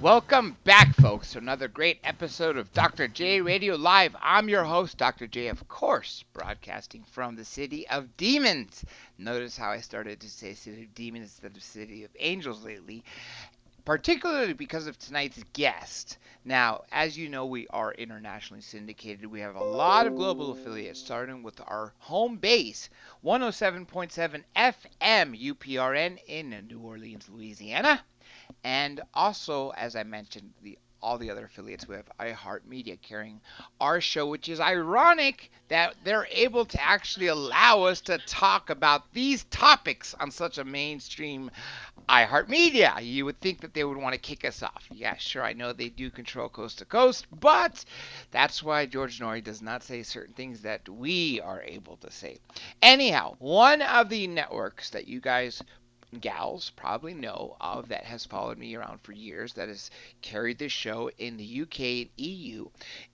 Welcome back, folks, to another great episode of Dr. J Radio Live. I'm your host, Dr. J, of course, broadcasting from the City of Demons. Notice how I started to say City of Demons instead of City of Angels lately, particularly because of tonight's guest. Now, as you know, we are internationally syndicated. We have a lot of global affiliates, starting with our home base, 107.7 FM UPRN in New Orleans, Louisiana. And also, as I mentioned, all the other affiliates, we have iHeartMedia carrying our show, which is ironic that they're able to actually allow us to talk about these topics on such a mainstream iHeartMedia. You would think that they would want to kick us off. Yeah, sure, I know they do control coast to coast, but that's why George Norrie does not say certain things that we are able to say. Anyhow, one of the networks that you guys gals probably know of that has followed me around for years, that has carried this show in the UK and EU,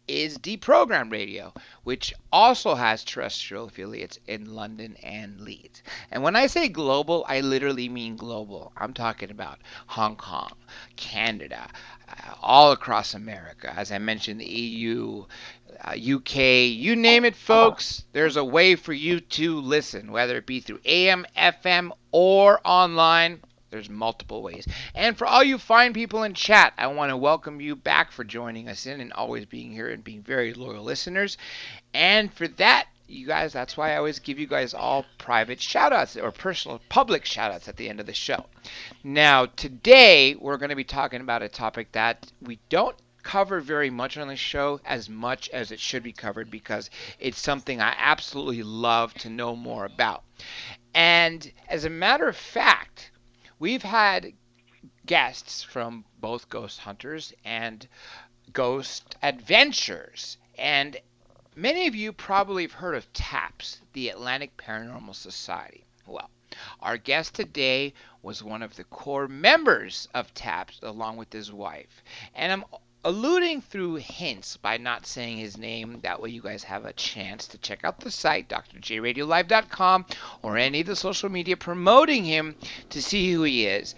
is Deprogrammed Radio, which also has terrestrial affiliates in London and Leeds. And when I say global, I literally mean global. I'm talking about Hong Kong, Canada, all across America. As I mentioned, the EU, UK, you name it, folks, there's a way for you to listen, whether it be through AM, FM, or online. There's multiple ways. And for all you fine people in chat, I want to welcome you back for joining us in and always being here and being very loyal listeners. And for that, you guys, that's why I always give you guys all private shout-outs or personal public shout-outs at the end of the show. Now, today, we're going to be talking about a topic that we don't cover very much on the show, as much as it should be covered, because it's something I absolutely love to know more about. And as a matter of fact, we've had guests from both ghost hunters and ghost adventures, and many of you probably have heard of TAPS, the Atlantic Paranormal Society. Well, our guest today was one of the core members of TAPS, along with his wife. And I'm alluding through hints by not saying his name. That way you guys have a chance to check out the site, drjradiolive.com, or any of the social media promoting him to see who he is.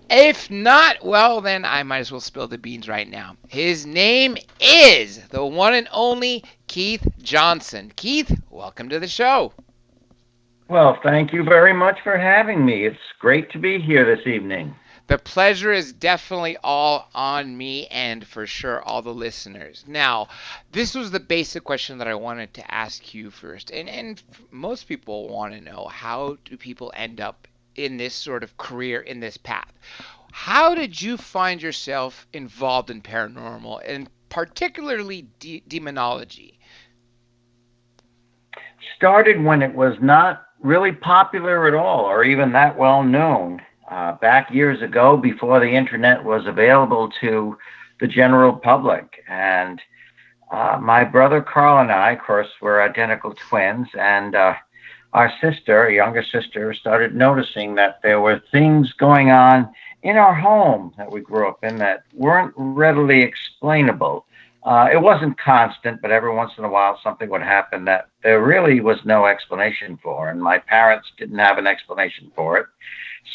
If not, well, then I might as well spill the beans right now. His name is the one and only Keith Johnson. Keith, welcome to the show. Well, thank you very much for having me. It's great to be here this evening. The pleasure is definitely all on me and for sure all the listeners. Now, this was the basic question that I wanted to ask you first. And most people want to know, how do people end up in this sort of career, in this path? How did you find yourself involved in paranormal and particularly demonology? Started when it was not really popular at all or even that well known. Back years ago, before the internet was available to the general public. And my brother Carl and I, of course, were identical twins. And our sister, a younger sister, started noticing that there were things going on in our home that we grew up in that weren't readily explainable. It wasn't constant, but every once in a while something would happen that there really was no explanation for. And my parents didn't have an explanation for it.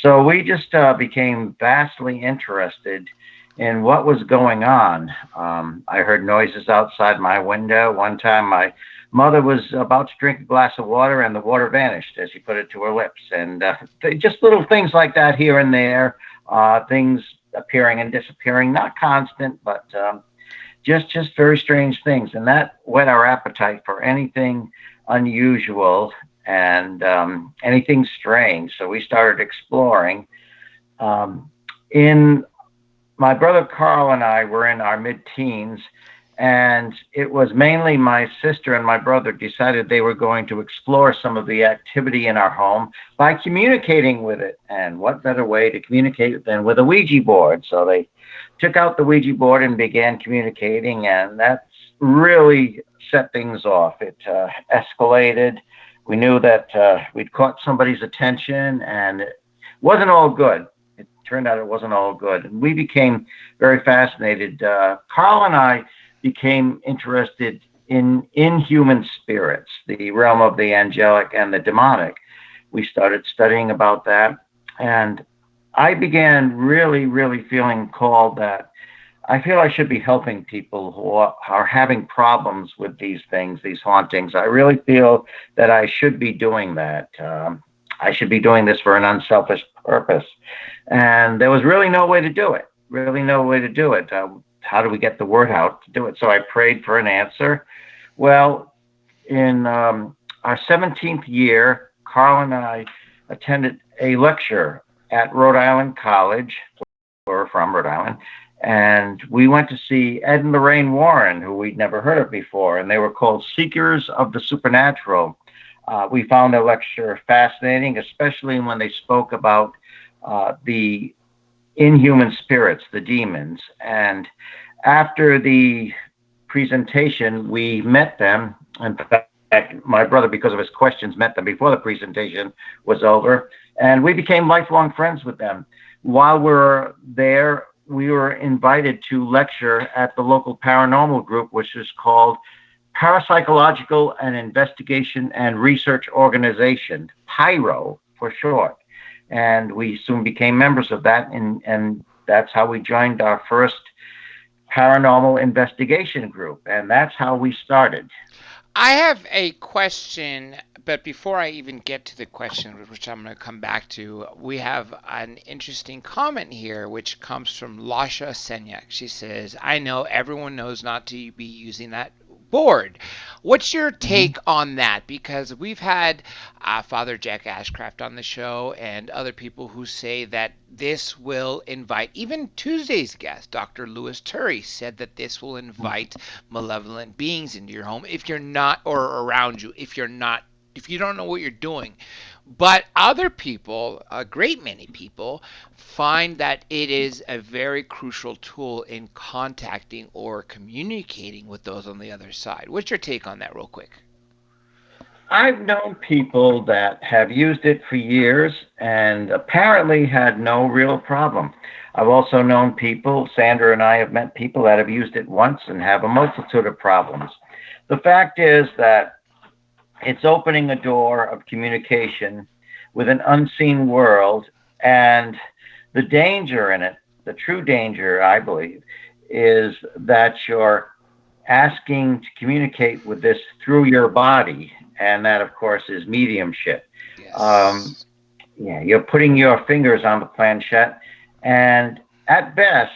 So we just became vastly interested in what was going on. I heard noises outside my window. One time my mother was about to drink a glass of water and the water vanished as she put it to her lips. And just little things like that here and there, things appearing and disappearing, not constant, but just very strange things. And that whet our appetite for anything unusual and anything strange. So we started exploring. My brother Carl and I were in our mid-teens, and it was mainly my sister and my brother decided they were going to explore some of the activity in our home by communicating with it. And what better way to communicate than with a Ouija board? So they took out the Ouija board and began communicating, and that's really set things off. It escalated. We knew that we'd caught somebody's attention, and it wasn't all good. It turned out it wasn't all good. And we became very fascinated. Carl and I became interested in human spirits, the realm of the angelic and the demonic. We started studying about that. And I began really, really feeling called that I feel I should be helping people who are having problems with these things, these hauntings. I really feel that I should be doing that. I should be doing this for an unselfish purpose. And there was really no way to do it, really no way to do it. How do we get the word out to do it? So I prayed for an answer. Well, in our 17th year, Carl and I attended a lecture at Rhode Island College. We're from Rhode Island. And we went to see Ed and Lorraine Warren, who we'd never heard of before, and they were called Seekers of the Supernatural. We found their lecture fascinating, especially when they spoke about the inhuman spirits, the demons. And after the presentation, we met them. In fact, my brother, because of his questions, met them before the presentation was over. And we became lifelong friends with them. While we were there, we were invited to lecture at the local paranormal group, which is called Parapsychological and Investigation and Research Organization, PYRO for short. And we soon became members of that, and that's how we joined our first paranormal investigation group, and that's how we started. I have a question, but before I even get to the question, which I'm going to come back to, we have an interesting comment here, which comes from Lasha Senyak. She says, I know everyone knows not to be using that board. What's your take on that? Because we've had Father Jack Ashcraft on the show and other people who say that this will invite, even Tuesday's guest, Dr. Louis Turry, said that this will invite malevolent beings into your home if you're not, or around you, if you don't know what you're doing. But other people, a great many people, find that it is a very crucial tool in contacting or communicating with those on the other side. What's your take on that, real quick? I've known people that have used it for years and apparently had no real problem. I've also known people, Sandra and I have met people that have used it once and have a multitude of problems. The fact is that it's opening a door of communication with an unseen world, and the danger in it, the true danger, I believe, is that you're asking to communicate with this through your body, and that, of course, is mediumship. Yes. Yeah, you're putting your fingers on the planchette, and at best,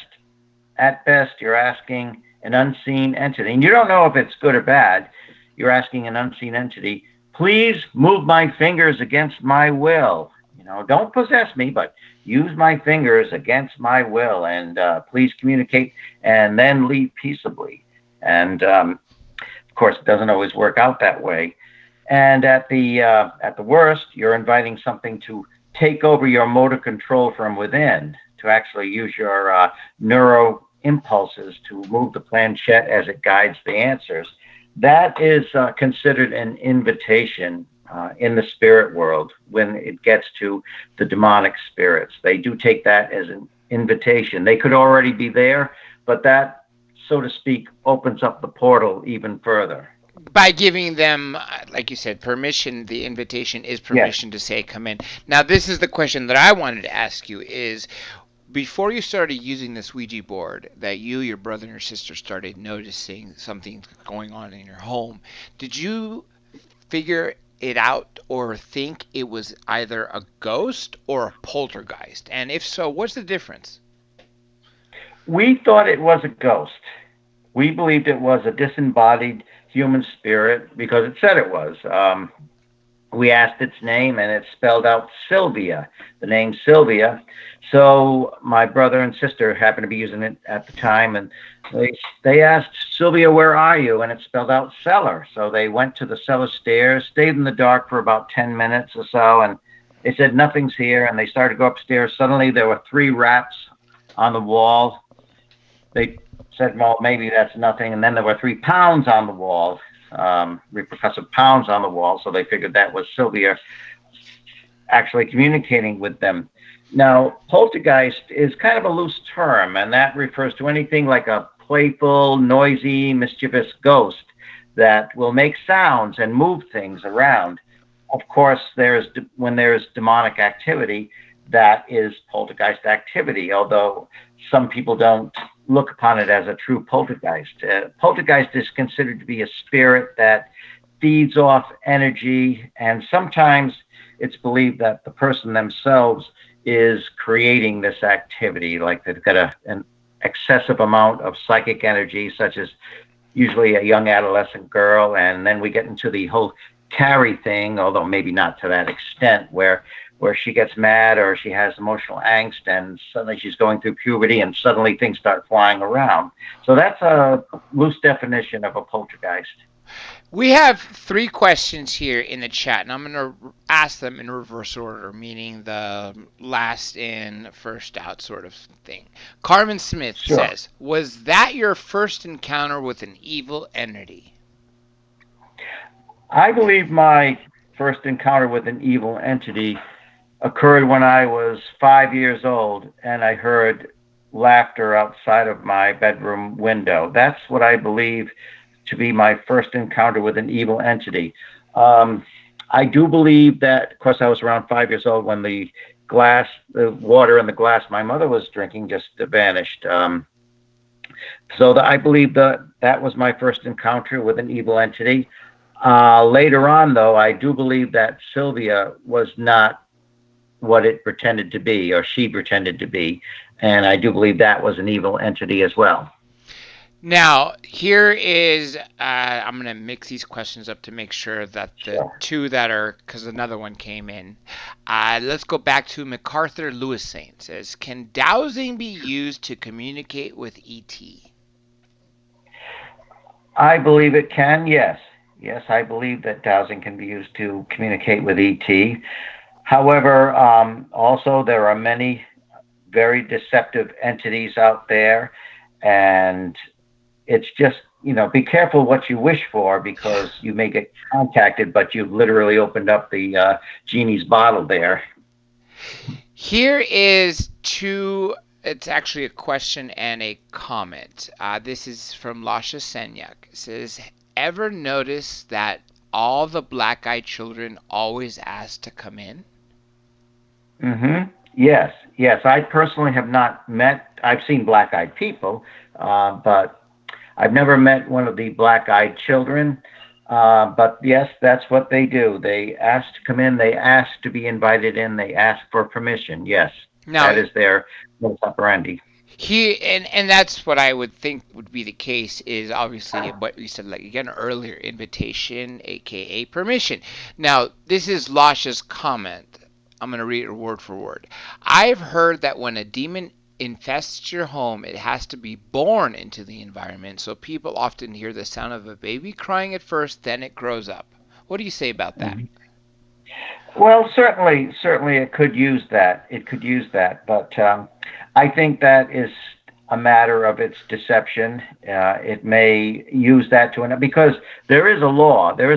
you're asking an unseen entity, and you don't know if it's good or bad. You're asking an unseen entity, please move my fingers against my will. Don't possess me, but use my fingers against my will, and please communicate, and then leave peaceably. And of course, it doesn't always work out that way. And at the worst, you're inviting something to take over your motor control from within, to actually use your neuro impulses to move the planchette as it guides the answers. That is considered an invitation in the spirit world when it gets to the demonic spirits. They do take that as an invitation. They could already be there, but that, so to speak, opens up the portal even further. By giving them, like you said, permission, the invitation is permission to say, come in. Now, this is the question that I wanted to ask you is, before you started using this Ouija board, that you, your brother, and your sister started noticing something going on in your home, did you figure it out or think it was either a ghost or a poltergeist? And if so, what's the difference? We thought it was a ghost. We believed it was a disembodied human spirit because it said it was. We asked its name, and it spelled out Sylvia, the name Sylvia. So my brother and sister happened to be using it at the time, and they asked, Sylvia, where are you? And it spelled out cellar. So they went to the cellar stairs, stayed in the dark for about 10 minutes or so, and they said, nothing's here. And they started to go upstairs. Suddenly there were 3 rats on the wall. They said, well, maybe that's nothing. And then there were 3 pounds on the wall. Repercussive pounds on the wall, so they figured that was Sylvia actually communicating with them. Now, poltergeist is kind of a loose term, and that refers to anything like a playful, noisy, mischievous ghost that will make sounds and move things around. Of course, when there's demonic activity, that is poltergeist activity, although some people don't look upon it as a true poltergeist. Poltergeist is considered to be a spirit that feeds off energy, and sometimes it's believed that the person themselves is creating this activity, like they've got an excessive amount of psychic energy, such as usually a young adolescent girl, and then we get into the whole Carrie thing, although maybe not to that extent, where she gets mad or she has emotional angst and suddenly she's going through puberty and suddenly things start flying around. So that's a loose definition of a poltergeist. We have 3 questions here in the chat, and I'm going to ask them in reverse order, meaning the last in, first out sort of thing. Carmen Smith says, was that your first encounter with an evil entity? I believe my first encounter with an evil entity occurred when I was 5 years old, and I heard laughter outside of my bedroom window. That's what I believe to be my first encounter with an evil entity. I do believe that, of course, I was around 5 years old when the water in the glass my mother was drinking just vanished. So I believe that was my first encounter with an evil entity. Later on, though, I do believe that Sylvia was not what it pretended to be, or she pretended to be. And I do believe that was an evil entity as well. Now, here is, I'm going to mix these questions up to make sure that the 2 that are, because another one came in. Let's go back to MacArthur Lewis Saint. Says, can dowsing be used to communicate with ET? I believe it can, yes. Yes, I believe that dowsing can be used to communicate with ET. However, also there are many very deceptive entities out there, and it's just, be careful what you wish for, because you may get contacted, but you've literally opened up the genie's bottle there. Here is 2, it's actually a question and a comment. This is from Lasha Senyak. It says, ever notice that all the black-eyed children always ask to come in? Mm-hmm. Yes. I personally have not I've seen black-eyed people, but I've never met one of the black-eyed children. But yes, that's what they do. They ask to come in. They ask to be invited in. They ask for permission. Yes, now, that is their modus operandi. And that's what I would think would be the case, is obviously what you said, like, again, earlier, invitation, aka permission. Now, this is Lasha's comment. I'm going to read it word for word. I've heard that when a demon infests your home, it has to be born into the environment, so people often hear the sound of a baby crying at first, then it grows up. What do you say about that? Well, certainly it could use that. But I think that is a matter of its deception. It may use that because there is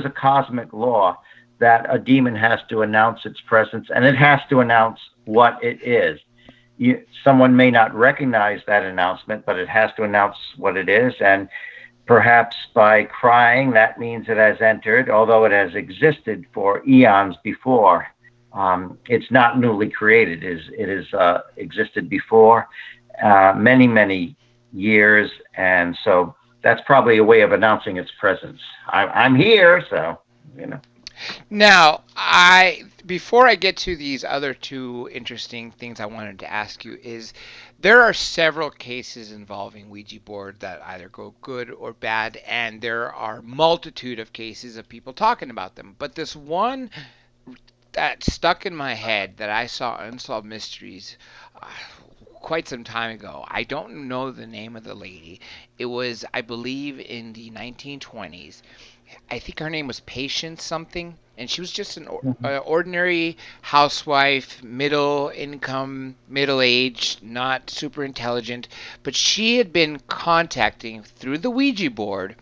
a cosmic law that a demon has to announce its presence, and it has to announce what it is. Someone may not recognize that announcement, but it has to announce what it is, and perhaps by crying, that means it has entered, although it has existed for eons before. It's not newly created. It has existed before many, many years, and so that's probably a way of announcing its presence. I'm here, so, Now, before I get to these other 2 interesting things I wanted to ask you, is there are several cases involving Ouija board that either go good or bad, and there are multitude of cases of people talking about them. But this one that stuck in my head that I saw Unsolved Mysteries quite some time ago. I don't know the name of the lady. It was, I believe, in the 1920s. I think her name was Patience something, and she was just an ordinary housewife, middle income, middle aged, not super intelligent, but she had been contacting through the Ouija board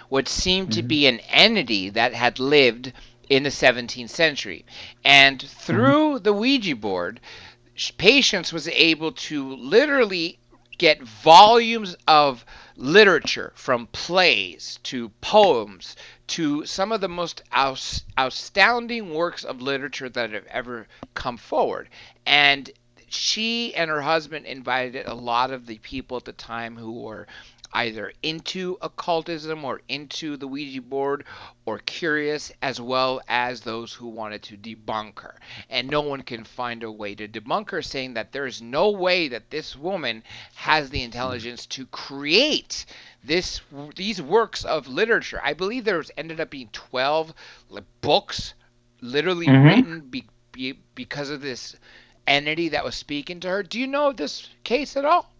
what seemed to be an entity that had lived in the 17th century. And through the Ouija board, Patience was able to literally get volumes of literature, from plays to poems to some of the most astounding works of literature that have ever come forward. And she and her husband invited a lot of the people at the time who were either into occultism or into the Ouija board or curious, as well as those who wanted to debunk her. And no one can find a way to debunk her, saying that there is no way that this woman has the intelligence to create these works of literature. I believe there's ended up being 12 books literally written because of this entity that was speaking to her. Do you know of this case at all?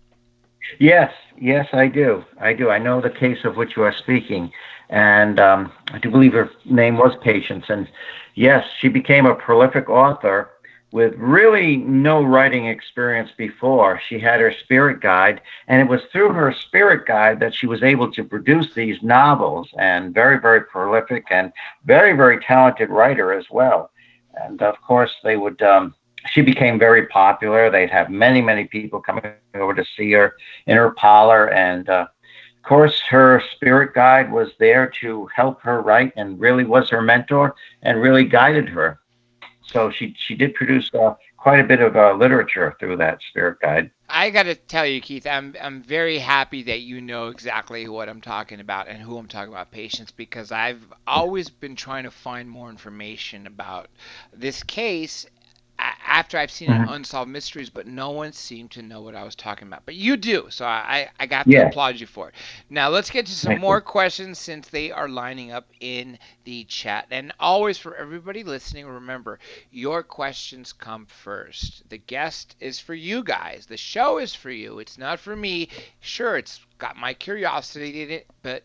Yes, yes, I do. I do. I know the case of which you are speaking, and I do believe her name was Patience. And yes, she became a prolific author with really no writing experience before. She had her spirit guide, and it was through her spirit guide that she was able to produce these novels. And very, very prolific and very, very talented writer as well. And of course, they would. She became very popular. They'd have many, many people coming over to see her in her parlor. And of course, her spirit guide was there to help her write and really was her mentor and really guided her. So she did produce quite a bit of literature through that spirit guide. I got to tell you, Keith, I'm very happy that you know exactly what I'm talking about and who I'm talking about, Patience, because I've always been trying to find more information about this case after I've seen it Unsolved Mysteries, but no one seemed to know what I was talking about. But you do, so I got to applaud you for it. Now let's get to some more questions since they are lining up in the chat. And always for everybody listening, remember, your questions come first. The guest is for you guys. The show is for you. It's not for me. Sure, it's got my curiosity in it, but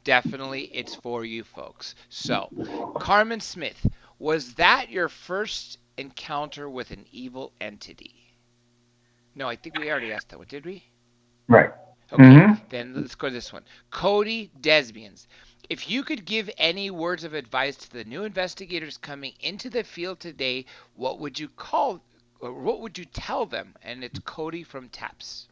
definitely it's for you folks. So, Carmen Smith, was that your first encounter with an evil entity? No, I think we already asked that one, did we? Right. Okay, then let's go to this one. Cody Desbians. If you could give any words of advice to the new investigators coming into the field today, what would you call, or what would you tell them? And it's Cody from TAPS.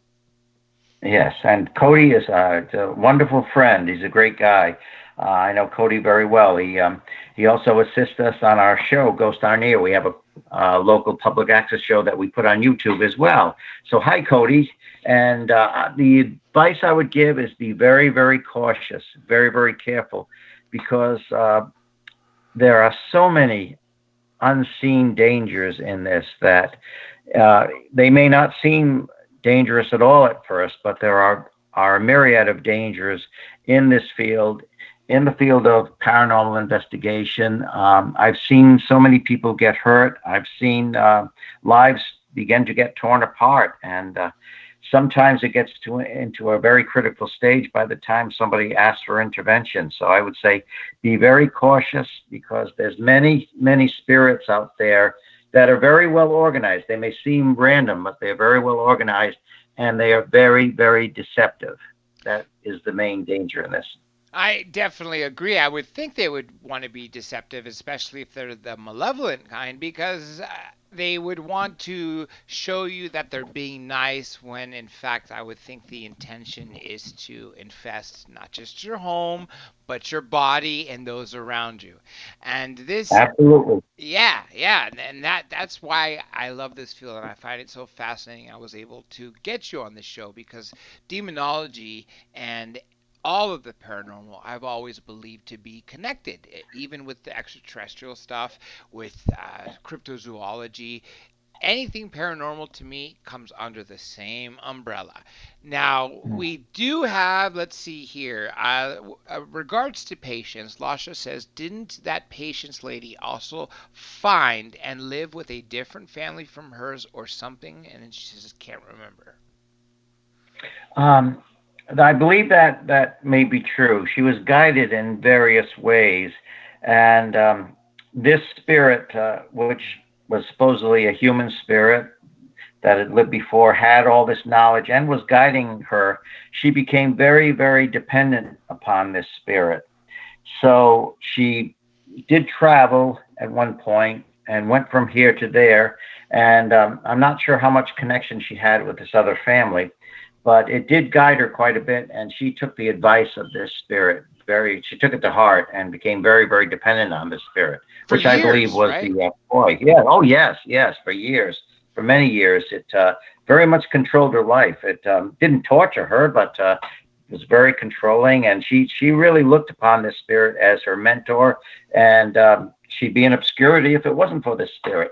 Yes, and Cody is a wonderful friend. He's a great guy. I know Cody very well. He also assists us on our show, Ghost on Air. We have a local public access show that we put on YouTube as well. So hi, Cody. And the advice I would give is be very, very cautious, very, very careful, because there are so many unseen dangers in this that they may not seem dangerous at all at first, but there are a myriad of dangers in this field, in the field of paranormal investigation. I've seen so many people get hurt. I've seen lives begin to get torn apart, and sometimes it gets into a very critical stage by the time somebody asks for intervention. So I would say be very cautious, because there's many, many spirits out there that are very well organized. They may seem random, but they're very well organized, and they are very, very deceptive. That is the main danger in this. I definitely agree. I would think they would want to be deceptive, especially if they're the malevolent kind, because they would want to show you that they're being nice when, in fact, I would think the intention is to infest not just your home, but your body and those around you. And this, absolutely, yeah, and that's why I love this field and I find it so fascinating. I was able to get you on the show because demonology and all of the paranormal I've always believed to be connected, even with the extraterrestrial stuff, with cryptozoology. Anything paranormal to me comes under the same umbrella. Now, we do have, let's see here, regards to Patience, Lasha says, didn't that Patience lady also find and live with a different family from hers or something? And then she says, can't remember. I believe that may be true. She was guided in various ways, and this spirit, which was supposedly a human spirit that had lived before, had all this knowledge and was guiding her. She became very, very dependent upon this spirit. So she did travel at one point and went from here to there, and I'm not sure how much connection she had with this other family, but it did guide her quite a bit, and she took the advice of this spirit she took it to heart and became very, very dependent on this spirit, which I believe was the boy. Yeah. Oh, yes, for years. for many years. It very much controlled her life. It didn't torture her, but was very controlling, and she really looked upon this spirit as her mentor, and she'd be in obscurity if it wasn't for this spirit.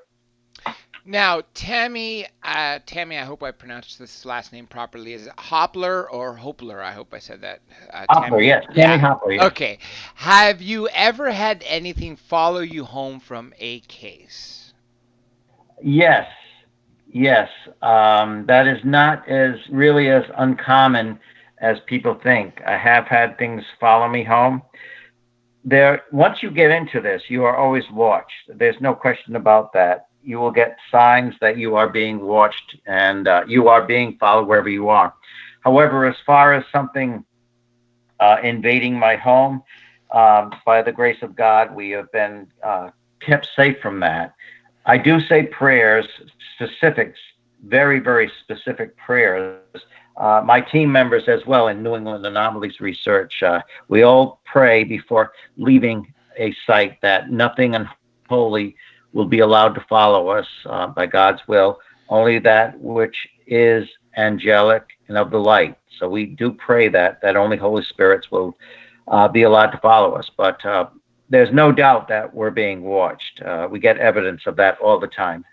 Now, Tammy, I hope I pronounced this last name properly. Is it Hopler or Hopler? I hope I said that. Hopler, yes. Tammy Yeah. Hopler, yes. Okay. Have you ever had anything follow you home from a case? Yes, yes. That is not as really as uncommon as people think. I have had things follow me home. Once you get into this, you are always watched. There's no question about that. You will get signs that you are being watched and you are being followed wherever you are. However, as far as something invading my home, by the grace of God, we have been kept safe from that. I do say prayers, specifics, very, very specific prayers. My team members as well in New England Anomalies Research, we all pray before leaving a site that nothing unholy will be allowed to follow us by God's will, only that which is angelic and of the light. So we do pray that only Holy Spirits will be allowed to follow us. But there's no doubt that we're being watched. We get evidence of that all the time.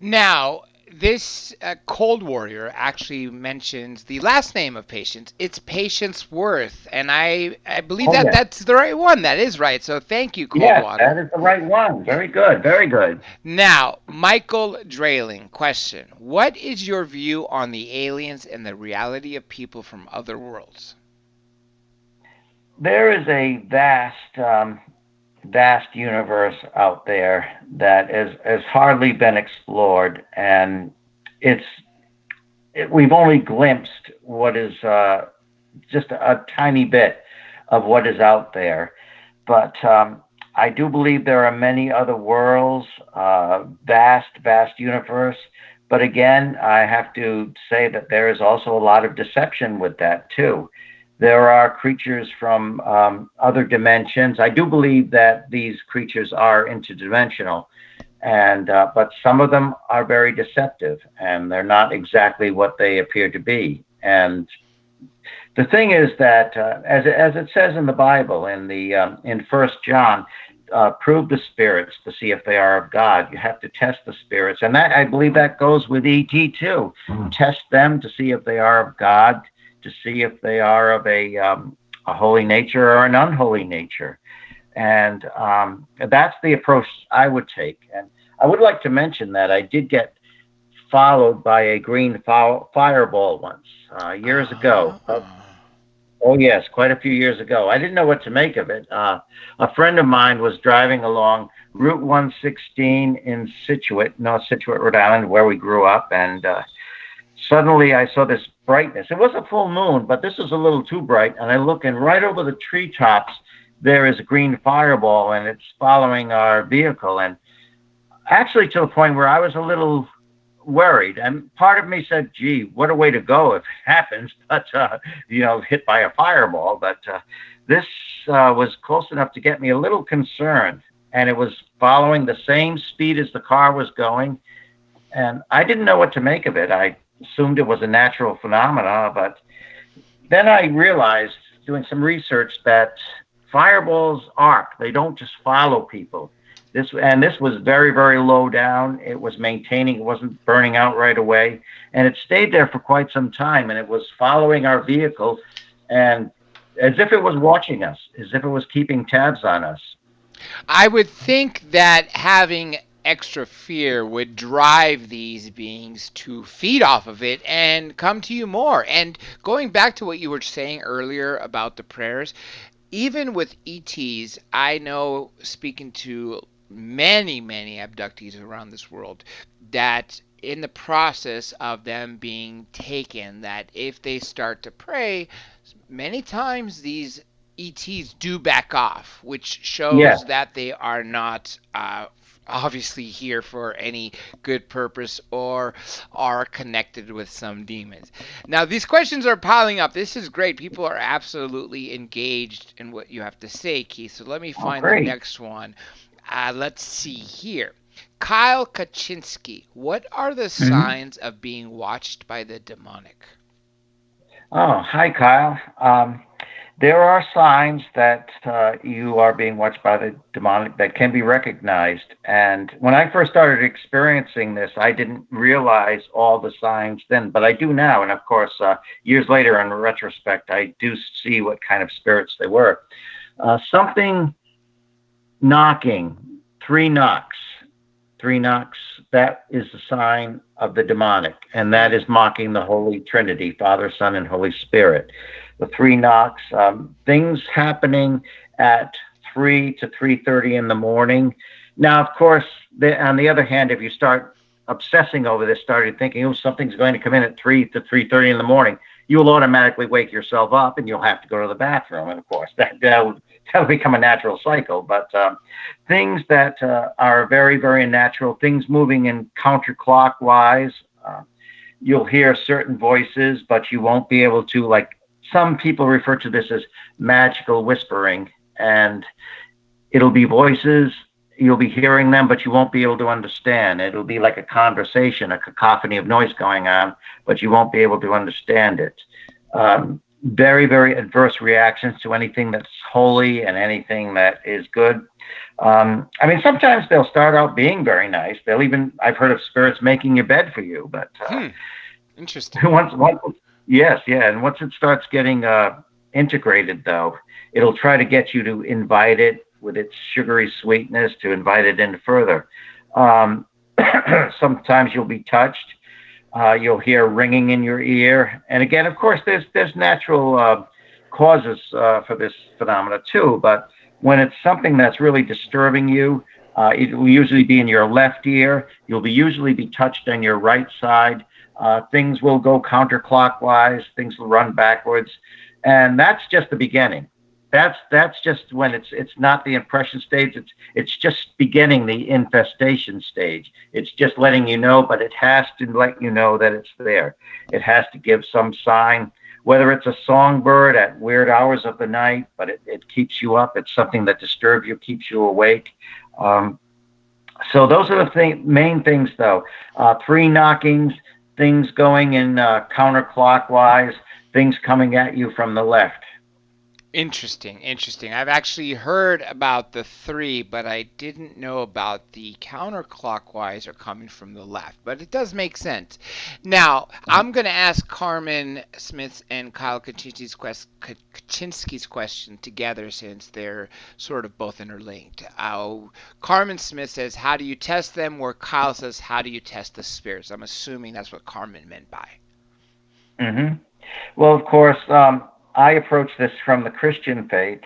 Now, this Cold Warrior actually mentions the last name of Patience. It's Patience Worth, and I believe that that's the right one. That is right. So thank you, Coldwater. Yes, that is the right one. Very good. Very good. Now, Michael Drayling, question. What is your view on the aliens and the reality of people from other worlds? There is a vast universe out there that has hardly been explored, and we've only glimpsed what is just a tiny bit of what is out there. But I do believe there are many other worlds, vast universe. But again, I have to say that there is also a lot of deception with that too. There are creatures from other dimensions. I do believe that these creatures are interdimensional, and but some of them are very deceptive, and they're not exactly what they appear to be. And the thing is that, as it says in the Bible, in 1 John, prove the spirits to see if they are of God. You have to test the spirits, and that I believe that goes with ET too. Test them to see if they are of God, to see if they are of a holy nature or an unholy nature. And that's the approach I would take. And I would like to mention that I did get followed by a green fireball once, years ago. Oh, yes, quite a few years ago. I didn't know what to make of it. A friend of mine was driving along Route 116 in North Scituate, Rhode Island, where we grew up, and suddenly I saw this brightness. It was a full moon, but this was a little too bright, and I look, and right over the treetops, there is a green fireball, and it's following our vehicle, and actually to the point where I was a little worried, and part of me said, gee, what a way to go if it happens, but hit by a fireball. But this was close enough to get me a little concerned, and it was following the same speed as the car was going, and I didn't know what to make of it. I assumed it was a natural phenomena, but then I realized, doing some research, that fireballs arc. They don't just follow people. This was very, very low down. It was maintaining. It wasn't burning out right away, and it stayed there for quite some time. And it was following our vehicle, and as if it was watching us, as if it was keeping tabs on us. I would think that having extra fear would drive these beings to feed off of it and come to you more. And going back to what you were saying earlier about the prayers, even with ETs, I know, speaking to many abductees around this world, that in the process of them being taken, that if they start to pray, many times these ETs do back off, which shows that they are not obviously here for any good purpose or are connected with some demons. Now, these questions are piling up. This is great. People are absolutely engaged in what you have to say, Keith. So let me find the next one. Let's see here. Kyle Kaczynski, what are the Mhm. signs of being watched by the demonic? Oh, hi, Kyle. There are signs that you are being watched by the demonic that can be recognized. And when I first started experiencing this, I didn't realize all the signs then, but I do now. And of course, years later, in retrospect, I do see what kind of spirits they were. Something knocking, three knocks, three knocks, that is a sign of the demonic, and that is mocking the Holy Trinity, Father, Son, and Holy Spirit. The three knocks, things happening at 3 to 3:30 in the morning. Now, of course, on the other hand, if you start obsessing over this, started thinking, oh, something's going to come in at 3 to 3:30 in the morning, you will automatically wake yourself up, and you'll have to go to the bathroom. And of course, that'll become a natural cycle. But things that are very, very natural, things moving in counterclockwise. Uh, you'll hear certain voices, but you won't be able to, like, some people refer to this as magical whispering, and it'll be voices. You'll be hearing them, but you won't be able to understand. It'll be like a conversation, a cacophony of noise going on, but you won't be able to understand it. Very, very adverse reactions to anything that's holy and anything that is good. I mean, sometimes they'll start out being very nice. They'll even, I've heard of spirits making your bed for you, but Interesting. once, yes, yeah, and once it starts getting integrated, though, it'll try to get you to invite it with its sugary sweetness, to invite it in further. Um, Sometimes you'll be touched. You'll hear ringing in your ear, and again, of course, there's natural causes for this phenomena too. But when it's something that's really disturbing you, it will usually be in your left ear. You'll be usually be touched on your right side. Things will go counterclockwise. Things will run backwards, and that's just the beginning. That's just when it's not the impression stage. It's just beginning the infestation stage. It's just letting you know, but it has to let you know that it's there. It has to give some sign, whether it's a songbird at weird hours of the night, but it keeps you up. It's something that disturbs you, keeps you awake. Um, so those are the main things, though. Three knockings, things going in counterclockwise, things coming at you from the left. Interesting, interesting. I've actually heard about the three, but I didn't know about the counterclockwise or coming from the left. But it does make sense. Now, I'm going to ask Carmen Smith's and Kyle Kaczynski's question together since they're sort of both interlinked. Carmen Smith says, how do you test them? Where Kyle says, how do you test the spirits? I'm assuming that's what Carmen meant by. Hmm. Well, of course, I approach this from the Christian faith,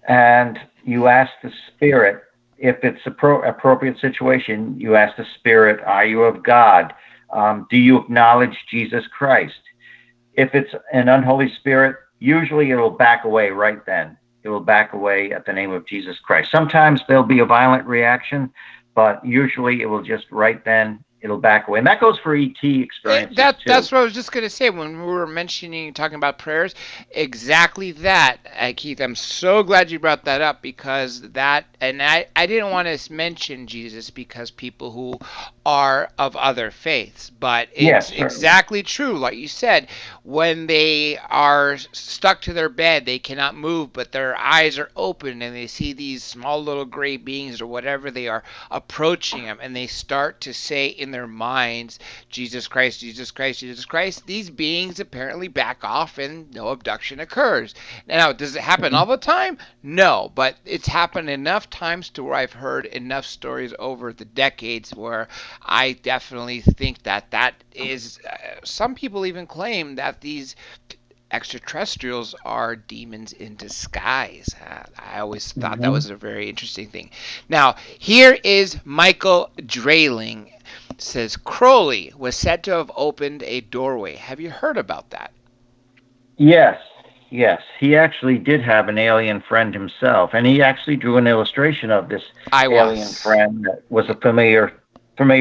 and you ask the spirit if it's appropriate situation. You ask the spirit, "Are you of God? Do you acknowledge Jesus Christ?" If it's an unholy spirit, usually it'll back away right then. It will back away at the name of Jesus Christ. Sometimes there'll be a violent reaction, but usually it will just right then it'll back away, and that goes for ET experiences That's too. what I was just gonna say when we were mentioning talking about prayers. Exactly that, Keith. I'm so glad you brought that up because that, and I didn't want to mention Jesus because people who are of other faiths, but it's Yes, certainly. exactly true. Like you said, when they are stuck to their bed, they cannot move, but their eyes are open and they see these small little gray beings or whatever they are approaching them, and they start to say in their minds, Jesus Christ, Jesus Christ, Jesus Christ, these beings apparently back off and no abduction occurs. Now, does it happen all the time? No, but it's happened enough times to where I've heard enough stories over the decades where I definitely think that that is. Some people even claim that these extraterrestrials are demons in disguise. I always thought that Hmm. was a very interesting thing. Now, here is Michael Drayling. Says Crowley was said to have opened a doorway. Have you heard about that? Yes, yes. He actually did have an alien friend himself, and he actually drew an illustration of this I alien was. friend that was a familiar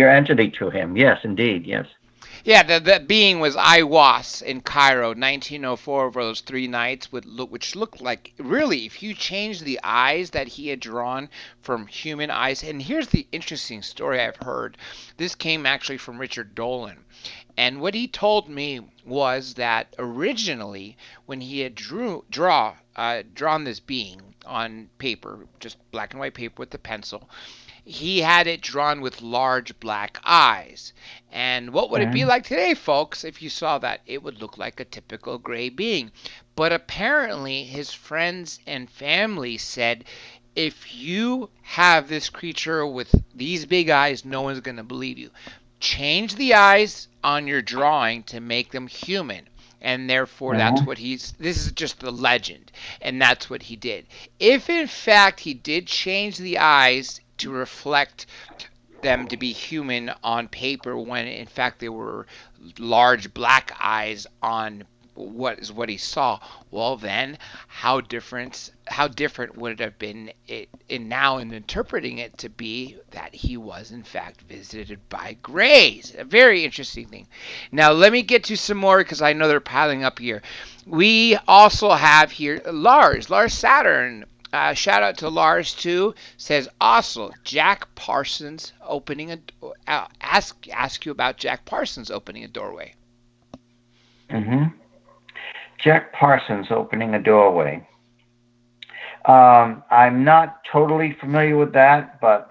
entity to him. Yes, indeed. Yes. Yeah, the being was Iwas in Cairo, 1904, for those 3 nights, which looked like, really, if you change the eyes that he had drawn from human eyes. And here's the interesting story I've heard. This came actually from Richard Dolan. And what he told me was that originally, when he had drawn this being on paper, just black and white paper with the pencil, he had it drawn with large black eyes. And what would it be Mhm. like today, folks, if you saw that? It would look like a typical gray being. But apparently, his friends and family said, if you have this creature with these big eyes, no one's going to believe you. Change the eyes on your drawing to make them human. And therefore, that's Mhm. what this is just the legend. And that's what he did. If in fact he did change the eyes to reflect them to be human on paper when in fact they were large black eyes on what he saw, well then how different would it have been in now in interpreting it to be that he was in fact visited by grays. A very interesting thing. Now let me get to some more because I know they're piling up here. We also have here Lars Saturn. Shout out to Lars too. Says also Jack Parsons opening a ask you about Jack Parsons opening a doorway. Mhm. Jack Parsons opening a doorway. I'm not totally familiar with that, but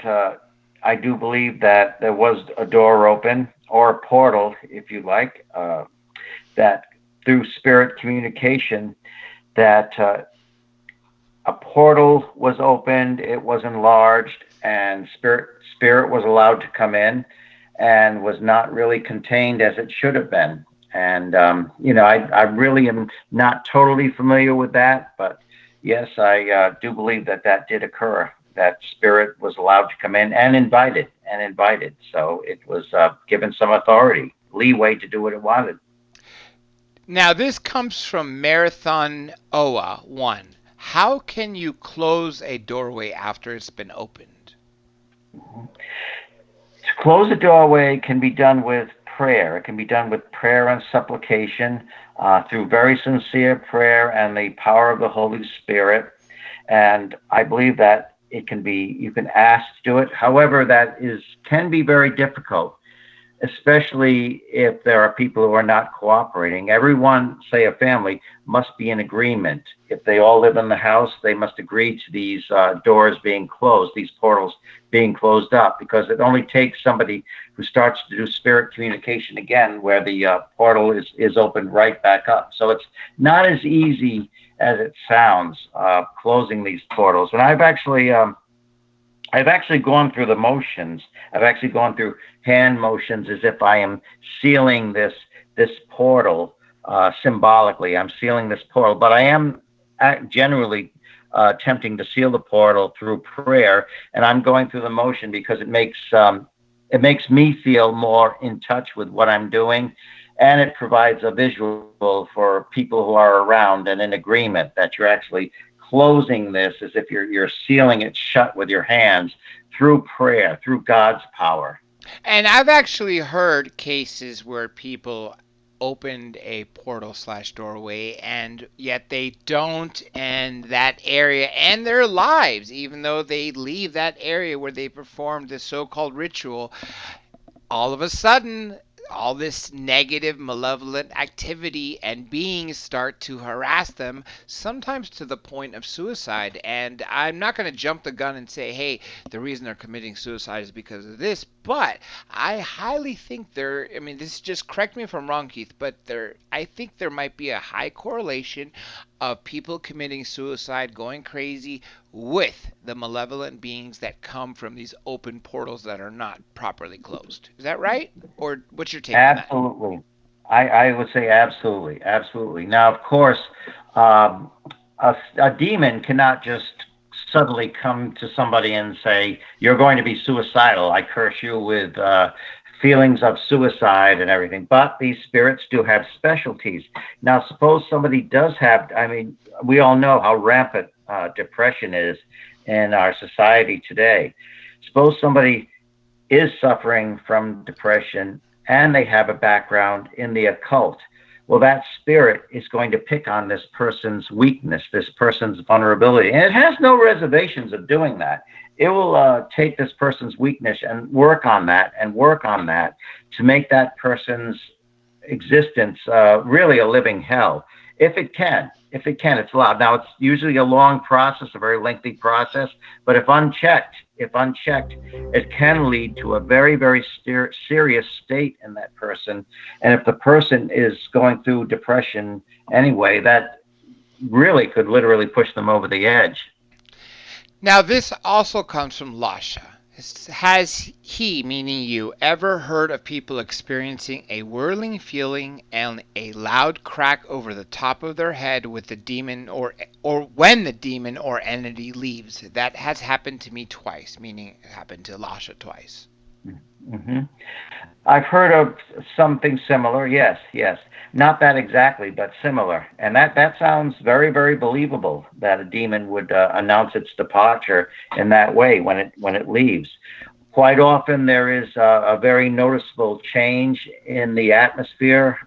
I do believe that there was a door open or a portal, if you like, that through spirit communication, that a portal was opened, it was enlarged, and spirit was allowed to come in, and was not really contained as it should have been. And I really am not totally familiar with that, but yes, I do believe that that did occur. That spirit was allowed to come in and invited. So it was given some authority, leeway to do what it wanted. Now this comes from Marathon Oa 1. How can you close a doorway after it's been opened? To close a doorway can be done with prayer. It can be done with prayer and supplication through very sincere prayer and the power of the Holy Spirit. And I believe that you can ask to do it. However, that can be very difficult, especially if there are people who are not cooperating. Everyone, say a family, must be in agreement. If they all live in the house, they must agree to these doors being closed, these portals being closed up, because it only takes somebody who starts to do spirit communication again, where the portal is opened right back up. So it's not as easy as it sounds, closing these portals. And I've actually gone through the motions. I've actually gone through hand motions as if I am sealing this portal symbolically. I'm sealing this portal, but I am generally attempting to seal the portal through prayer, and I'm going through the motion because it makes me feel more in touch with what I'm doing, and it provides a visual for people who are around and in agreement that you're actually closing this as if you're sealing it shut with your hands through prayer, through God's power. And I've actually heard cases where people opened a portal slash doorway and yet they don't end that area and their lives, even though they leave that area where they performed this so-called ritual. All of a sudden, all this negative, malevolent activity and beings start to harass them, sometimes to the point of suicide. And I'm not going to jump the gun and say, hey, the reason they're committing suicide is because of this, but I highly think I mean, this just correct me if I'm wrong, Keith, but I think there might be a high correlation of people committing suicide, going crazy, with the malevolent beings that come from these open portals that are not properly closed. Is that right? Or what's your take on that? Absolutely. I would say absolutely, absolutely. Now, of course, um, a demon cannot just suddenly come to somebody and say, "You're going to be suicidal. I curse you with feelings of suicide and everything." But these spirits do have specialties. Now, suppose somebody does have, I mean, we all know how rampant depression is in our society today. Suppose somebody is suffering from depression and they have a background in the occult, well, that spirit is going to pick on this person's weakness, this person's vulnerability. And it has no reservations of doing that. It will take this person's weakness and work on that to make that person's existence really a living hell. If it can, it's allowed. Now, it's usually a long process, a very lengthy process, but if unchecked, it can lead to a very, very serious state in that person. And if the person is going through depression anyway, that really could literally push them over the edge. Now, this also comes from Lasha. Has he, meaning you, ever heard of people experiencing a whirling feeling and a loud crack over the top of their head with the demon or when the demon or entity leaves? That has happened to me twice, meaning it happened to Lasha twice. Mm-hmm. I've heard of something similar. Yes. Not that exactly, but similar. And that sounds very, very believable that a demon would announce its departure in that way when it leaves. Quite often there is a very noticeable change in the atmosphere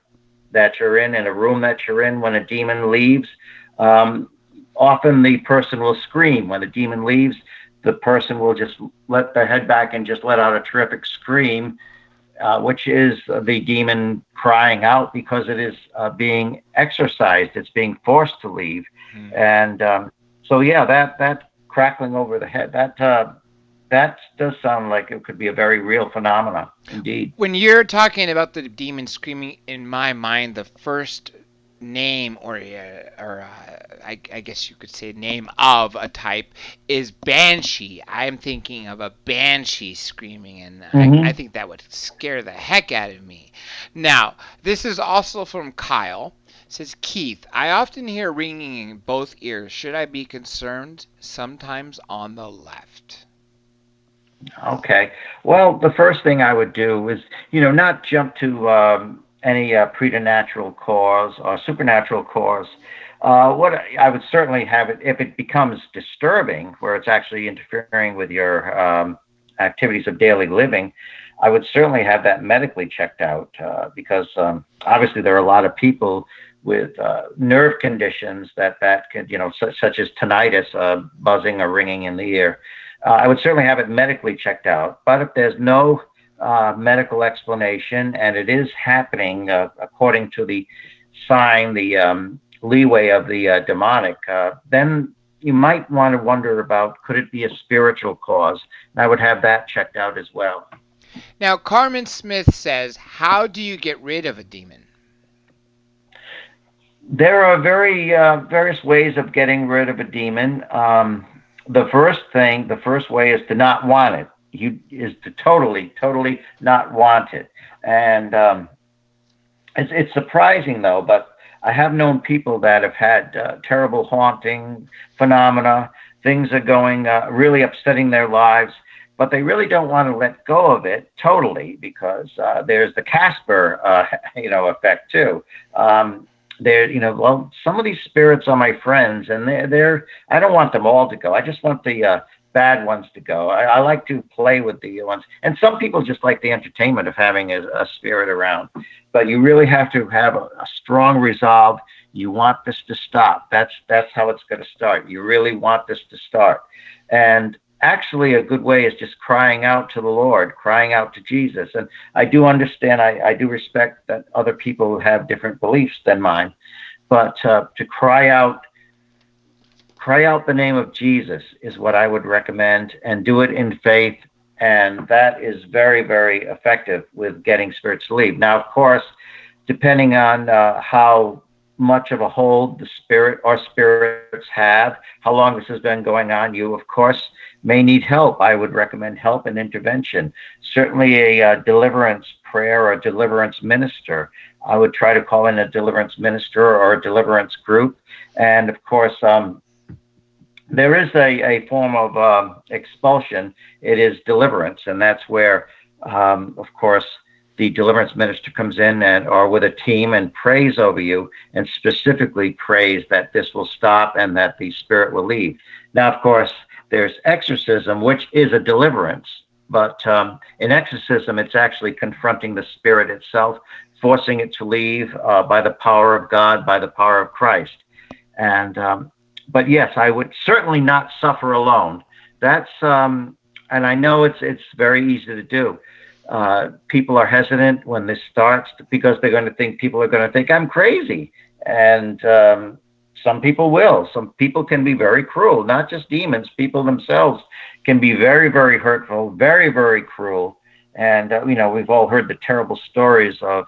that you're in a room that you're in when a demon leaves. Often the person will scream when the demon leaves. The person will just let their head back and just let out a terrific scream, which is the demon crying out because it is being exorcised. It's being forced to leave. And so, yeah, that crackling over the head, that does sound like it could be a very real phenomena, indeed. When you're talking about the demon screaming, in my mind, the first name or I guess you could say name of a type is banshee. I'm thinking of a banshee screaming, and I think that would scare the heck out of me. Now, this is also from Kyle. It says, Keith, I often hear ringing in both ears. Should I be concerned? Sometimes on the left. Okay. Well, the first thing I would do is, not jump to any preternatural cause or supernatural cause. What I would certainly have it, if it becomes disturbing, where it's actually interfering with your activities of daily living, I would certainly have that medically checked out because obviously there are a lot of people with nerve conditions that could, such as tinnitus, buzzing or ringing in the ear. I would certainly have it medically checked out. But if there's no medical explanation and it is happening according to the sign, the leeway of the demonic, then you might want to wonder about, could it be a spiritual cause? And I would have that checked out as well. Now, Carmen Smith says, how do you get rid of a demon? There are various ways of getting rid of a demon. The first way is to not want it. Is to totally not want it. And it's surprising though, but I have known people that have had terrible haunting phenomena. Things are going really upsetting their lives, but they really don't want to let go of it totally because there's the Casper, effect too. Some of these spirits are my friends, and they're I don't want them all to go. I just want the bad ones to go. I like to play with the ones, and some people just like the entertainment of having a spirit around. But you really have to have a strong resolve. You want this to stop. That's how it's going to start. You really want this to start. And actually, a good way is just crying out to the Lord, crying out to Jesus. And I do understand. I do respect that other people have different beliefs than mine, but to cry out the name of Jesus is what I would recommend, and do it in faith. And that is very, very effective with getting spirits to leave. Now, of course, depending on how much of a hold the spirit or spirits have, how long this has been going on, you, of course, may need help. I would recommend help and intervention. Certainly a deliverance prayer or a deliverance minister. I would try to call in a deliverance minister or a deliverance group. And of course, there is a form of expulsion. It is deliverance, and that's where, of course, the deliverance minister comes in or with a team and prays over you, and specifically prays that this will stop and that the spirit will leave. Now, of course, there's exorcism, which is a deliverance, But in exorcism, it's actually confronting the spirit itself, forcing it to leave by the power of God, by the power of Christ. And but yes, I would certainly not suffer alone. That's and I know it's very easy to do. People are hesitant when this starts because they're going to think people are going to think I'm crazy, and some people will. Some people can be very cruel, not just demons. People themselves can be very, very hurtful, very, very cruel. And we've all heard the terrible stories of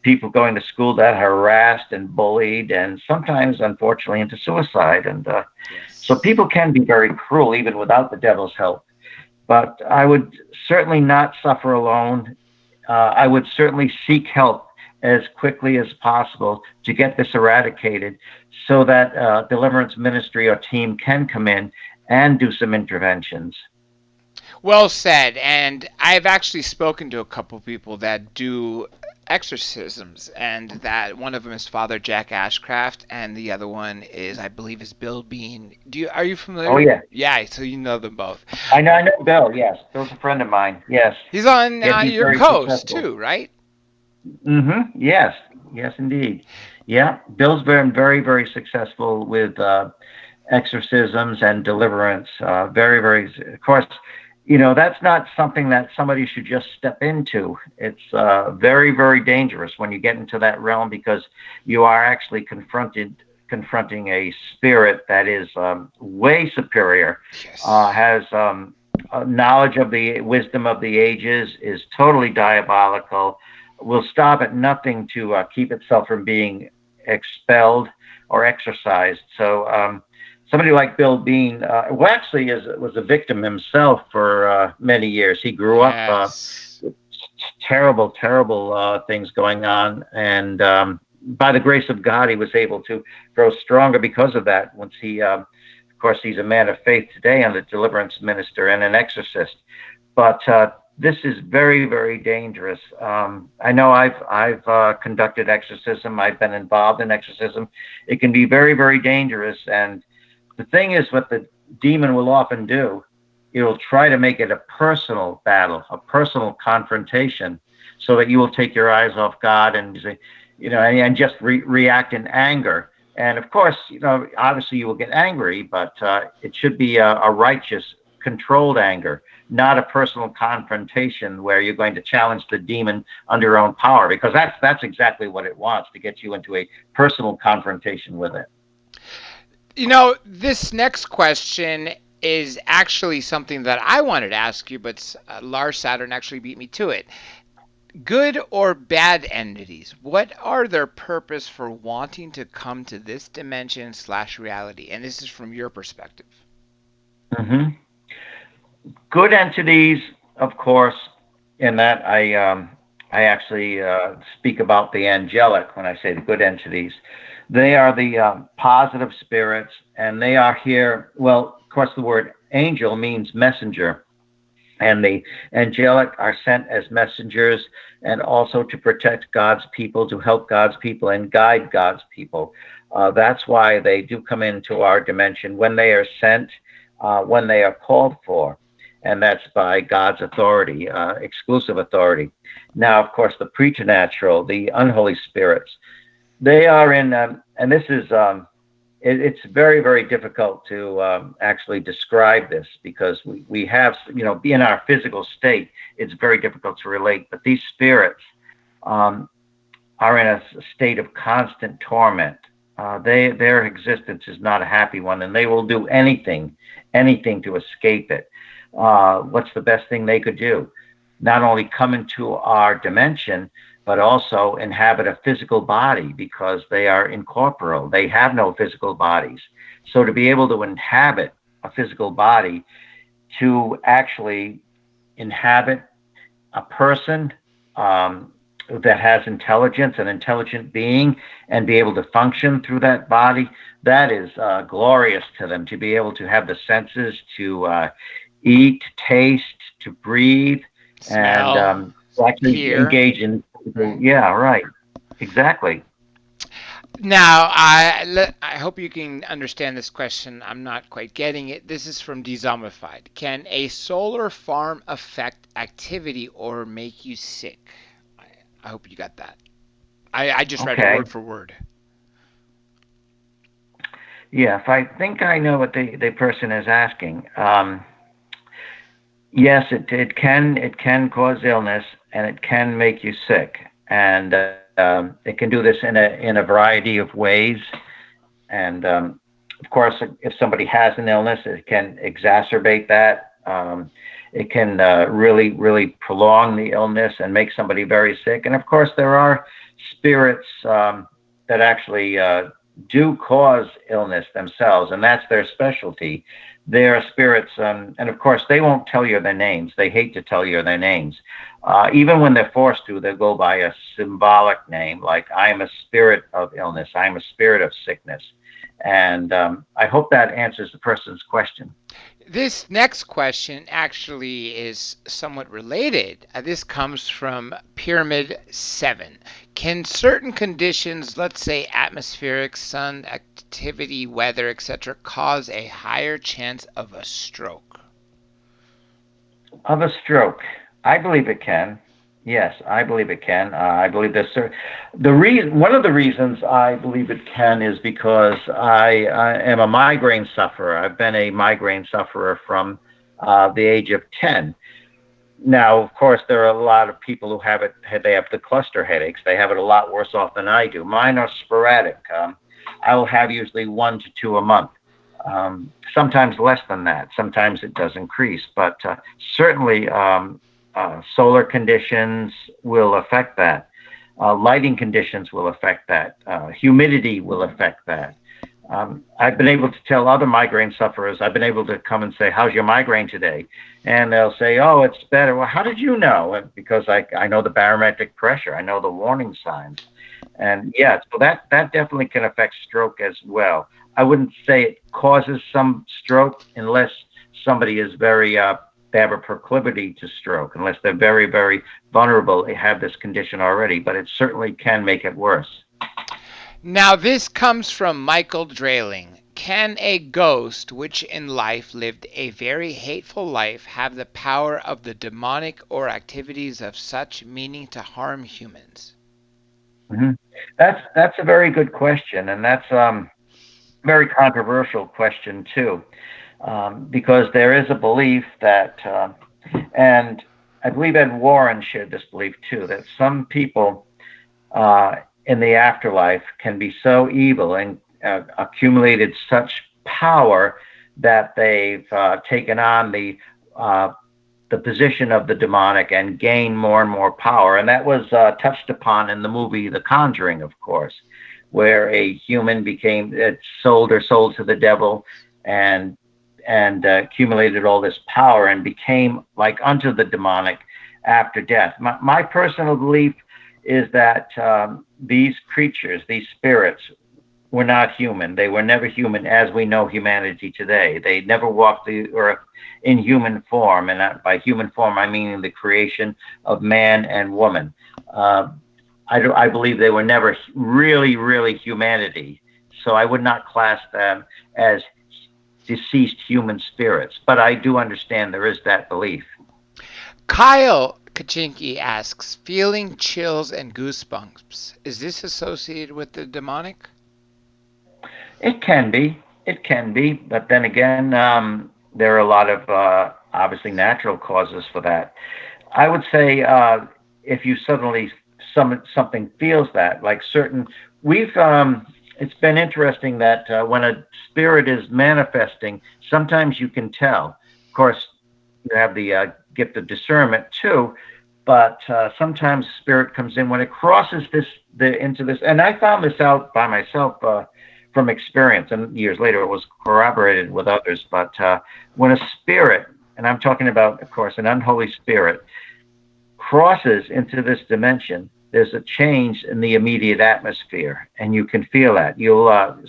people going to school that harassed and bullied, and sometimes, unfortunately, into suicide. And so people can be very cruel even without the devil's help. But I would certainly not suffer alone. I would certainly seek help as quickly as possible to get this eradicated so that deliverance ministry or team can come in and do some interventions. Well said. And I've actually spoken to a couple people that do exorcisms, and that one of them is Father Jack Ashcraft, and the other one is, I believe, is Bill Bean. Are you familiar? Oh, yeah. Yeah, so you know them both. I know Bill, yes. Bill's a friend of mine, yes. He's on he's your coast, too, right? Mm-hmm, yes, indeed. Yeah, Bill's been very, very successful with exorcisms and deliverance. Very, very, of course, that's not something that somebody should just step into. It's very, very dangerous when you get into that realm, because you are actually confronting a spirit that is way superior, yes. Has knowledge of the wisdom of the ages, is totally diabolical, will stop at nothing to keep itself from being expelled or exorcised. So somebody like Bill Bean, who actually was a victim himself for many years. He grew up with terrible, terrible things going on, and by the grace of God, he was able to grow stronger because of that. Once he, of course, he's a man of faith today and a deliverance minister and an exorcist. But this is very, very dangerous. I know I've conducted exorcism. I've been involved in exorcism. It can be very, very dangerous. And the thing is, what the demon will often do, it will try to make it a personal battle, a personal confrontation, so that you will take your eyes off God and say, and just react in anger. And of course, obviously you will get angry, but it should be a righteous, controlled anger, not a personal confrontation where you're going to challenge the demon under your own power, because that's exactly what it wants, to get you into a personal confrontation with it. This next question is actually something that I wanted to ask you, but Lars Saturn actually beat me to it. Good or bad entities, what are their purpose for wanting to come to this dimension / reality? And this is from your perspective. Mm-hmm. Good entities, of course, in that I actually speak about the angelic when I say the good entities. They are the positive spirits, and they are here. Well, of course, the word angel means messenger, and the angelic are sent as messengers, and also to protect God's people, to help God's people, and guide God's people. That's why they do come into our dimension when they are sent, when they are called for. And that's by God's authority, exclusive authority. Now, of course, the preternatural, the unholy spirits, they are in, and this is, it's very, very difficult to actually describe this, because we have, in our physical state, it's very difficult to relate. But these spirits are in a state of constant torment. Their existence is not a happy one, and they will do anything to escape it. What's the best thing they could do? Not only come into our dimension, but also inhabit a physical body, because they are incorporeal. They have no physical bodies. So to be able to inhabit a physical body, to actually inhabit a person that has intelligence, an intelligent being, and be able to function through that body, that is glorious to them. To be able to have the senses to eat, taste, to breathe, smell, and actually hear, engage in. Yeah, right. Exactly. Now, I hope you can understand this question. I'm not quite getting it. This is from Dezombified. Can a solar farm affect activity or make you sick? I, I hope you got that. I just read it Okay. word for word. Yeah, if I think I know what the person is asking. Yes, it can cause illness and it can make you sick, and it can do this in a variety of ways. And of course, if somebody has an illness, it can exacerbate that. It can really prolong the illness and make somebody very sick. And of course, there are spirits that actually do cause illness themselves, and that's their specialty. They are spirits, and of course, they won't tell you their names. They hate to tell you their names. Even when they're forced to, they'll go by a symbolic name, like I am a spirit of illness, I am a spirit of sickness. And I hope that answers the person's question. This next question actually is somewhat related. This comes from Pyramid 7. Can certain conditions, let's say atmospheric, sun activity, weather, etc., cause a higher chance of a stroke? Of a stroke, I believe it can. Yes, I believe it can. I believe this. The reason, one of the reasons I believe it can is because I am a migraine sufferer. I've been a migraine sufferer from the age of 10. Now, of course, there are a lot of people who have it. They have the cluster headaches. They have it a lot worse off than I do. Mine are sporadic. I will have usually one to two a month. Sometimes less than that. Sometimes it does increase, but certainly solar conditions will affect that. Lighting conditions will affect that. Humidity will affect that. I've been able to tell other migraine sufferers, I've been able to come and say, how's your migraine today? And they'll say, oh, it's better. Well, how did you know? Because I know the barometric pressure, I know the warning signs. And yeah, so that definitely can affect stroke as well. I wouldn't say it causes some stroke unless somebody is very, they have a proclivity to stroke, unless they're very vulnerable, they have this condition already, but it certainly can make it worse. Now, this comes from Michael Drayling. Can a ghost, which in life lived a very hateful life, have the power of the demonic or activities of such meaning to harm humans? hmm That's a very good question, and that's very controversial question too, because there is a belief that, and I believe Ed Warren shared this belief too, that some people uh, in the afterlife can be so evil and accumulated such power that they've taken on the position of the demonic and gain more and more power. And that was touched upon in the movie The Conjuring, of course, where a human became sold or sold to the devil and accumulated all this power and became like unto the demonic after death. My personal belief is that these creatures, these spirits, were not human. They were never human as we know humanity today. They never walked the earth in human form. And by human form, I mean the creation of man and woman. Uh, I believe they were never really humanity. So I would not class them as deceased human spirits. But I do understand there is that belief. Kyle Kaczynski asks, feeling chills and goosebumps. Is this associated with the demonic? It can be. It can be. But then again, there are a lot of obviously natural causes for that. I would say if you suddenly something feels that, like certain, we've it's been interesting that when a spirit is manifesting, sometimes you can tell. Of course, you have the gift of discernment too, but sometimes spirit comes in when it crosses into this. And I found this out by myself from experience, and years later it was corroborated with others. But when a spirit, and I'm talking about, of course, an unholy spirit, crosses into this dimension, there's a change in the immediate atmosphere, and you can feel that. You'll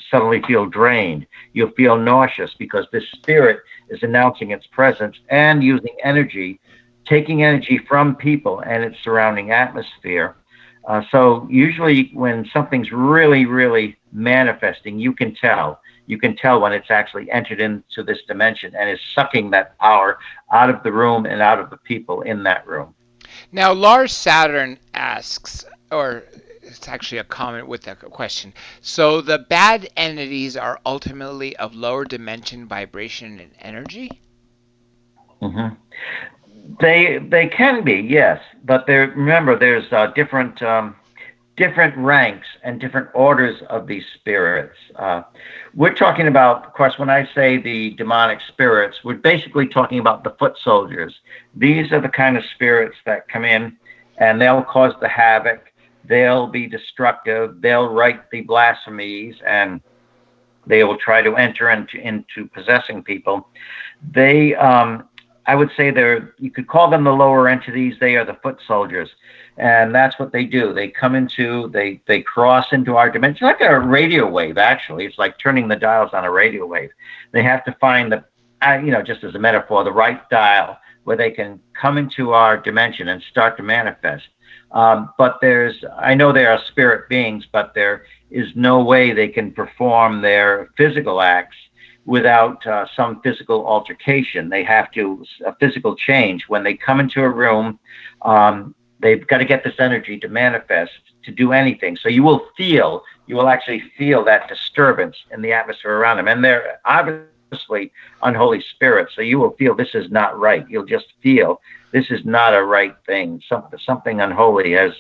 suddenly feel drained. You'll feel nauseous because this spirit is announcing its presence and using energy, taking energy from people and its surrounding atmosphere. So usually when something's really manifesting. You can tell. You can tell when it's actually entered into this dimension and is sucking that power out of the room and out of the people in that room. Now, Lars Saturn asks, or it's actually a comment with a question. So the bad entities are ultimately of lower dimension vibration and energy? Hmm. They can be, yes, but remember there's different ranks and different orders of these spirits. We're talking about, of course, when I say the demonic spirits, we're basically talking about the foot soldiers. These are the kind of spirits that come in and they'll cause the havoc. They'll be destructive. They'll write the blasphemies and they will try to enter into possessing people. They, I would say you could call them the lower entities. They are the foot soldiers. And that's what they do. They come they cross into our dimension, like a radio wave, actually. It's like turning the dials on a radio wave. They have to find just as a metaphor, the right dial where they can come into our dimension and start to manifest. But I know they are spirit beings, but there is no way they can perform their physical acts without some physical altercation. They have a physical change. When they come into a room, they've got to get this energy to manifest, to do anything. So you will actually feel that disturbance in the atmosphere around them. And they're obviously unholy spirits. So you will feel this is not right. You'll just feel this is not a right thing. Something unholy. As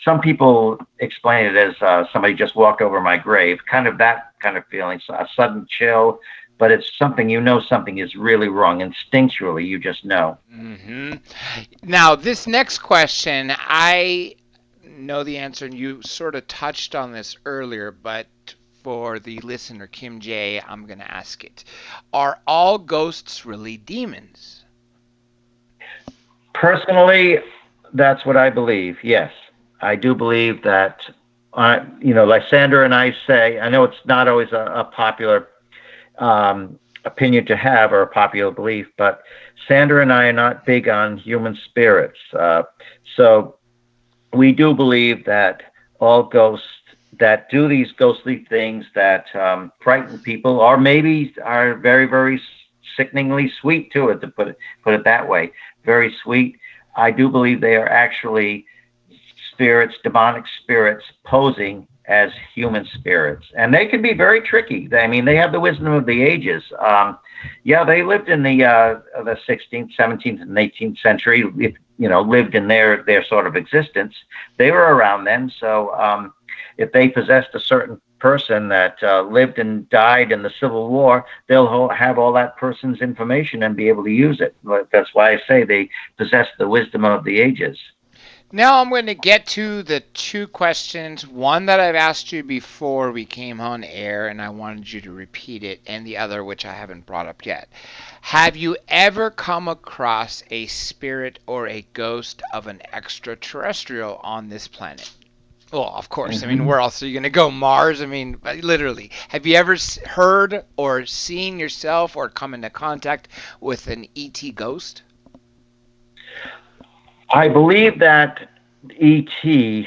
some people explain it as somebody just walked over my grave, kind of that kind of feeling, a sudden chill. But it's something, something is really wrong. Instinctually, you just know. Mm-hmm. Now, this next question, I know the answer, and you sort of touched on this earlier, but for the listener, Kim J, I'm going to ask it. Are all ghosts really demons? Personally, that's what I believe. Yes, I do believe that. Like Sandra and I say, I know it's not always a popular opinion to have or a popular belief, but Sandra and I are not big on human spirits. So we do believe that all ghosts that do these ghostly things that frighten people, or maybe are very, very sickeningly sweet to it, to put it that way, very sweet. I do believe they are actually spirits, demonic spirits, posing as human spirits, and they can be very tricky. I mean, they have the wisdom of the ages. They lived in the 16th, 17th, and 18th century. Lived in their sort of existence. They were around then, so if they possessed a certain person that lived and died in the Civil War, they'll have all that person's information and be able to use it. That's why I say they possess the wisdom of the ages. Now I'm going to get to the two questions. One that I've asked you before we came on air, and I wanted you to repeat it, and the other, which I haven't brought up yet. Have you ever come across a spirit or a ghost of an extraterrestrial on this planet? Well, of course. Mm-hmm. I mean, where else are you going to go? Mars? I mean, literally. Have you ever heard or seen yourself or come into contact with an ET ghost? I believe that ET,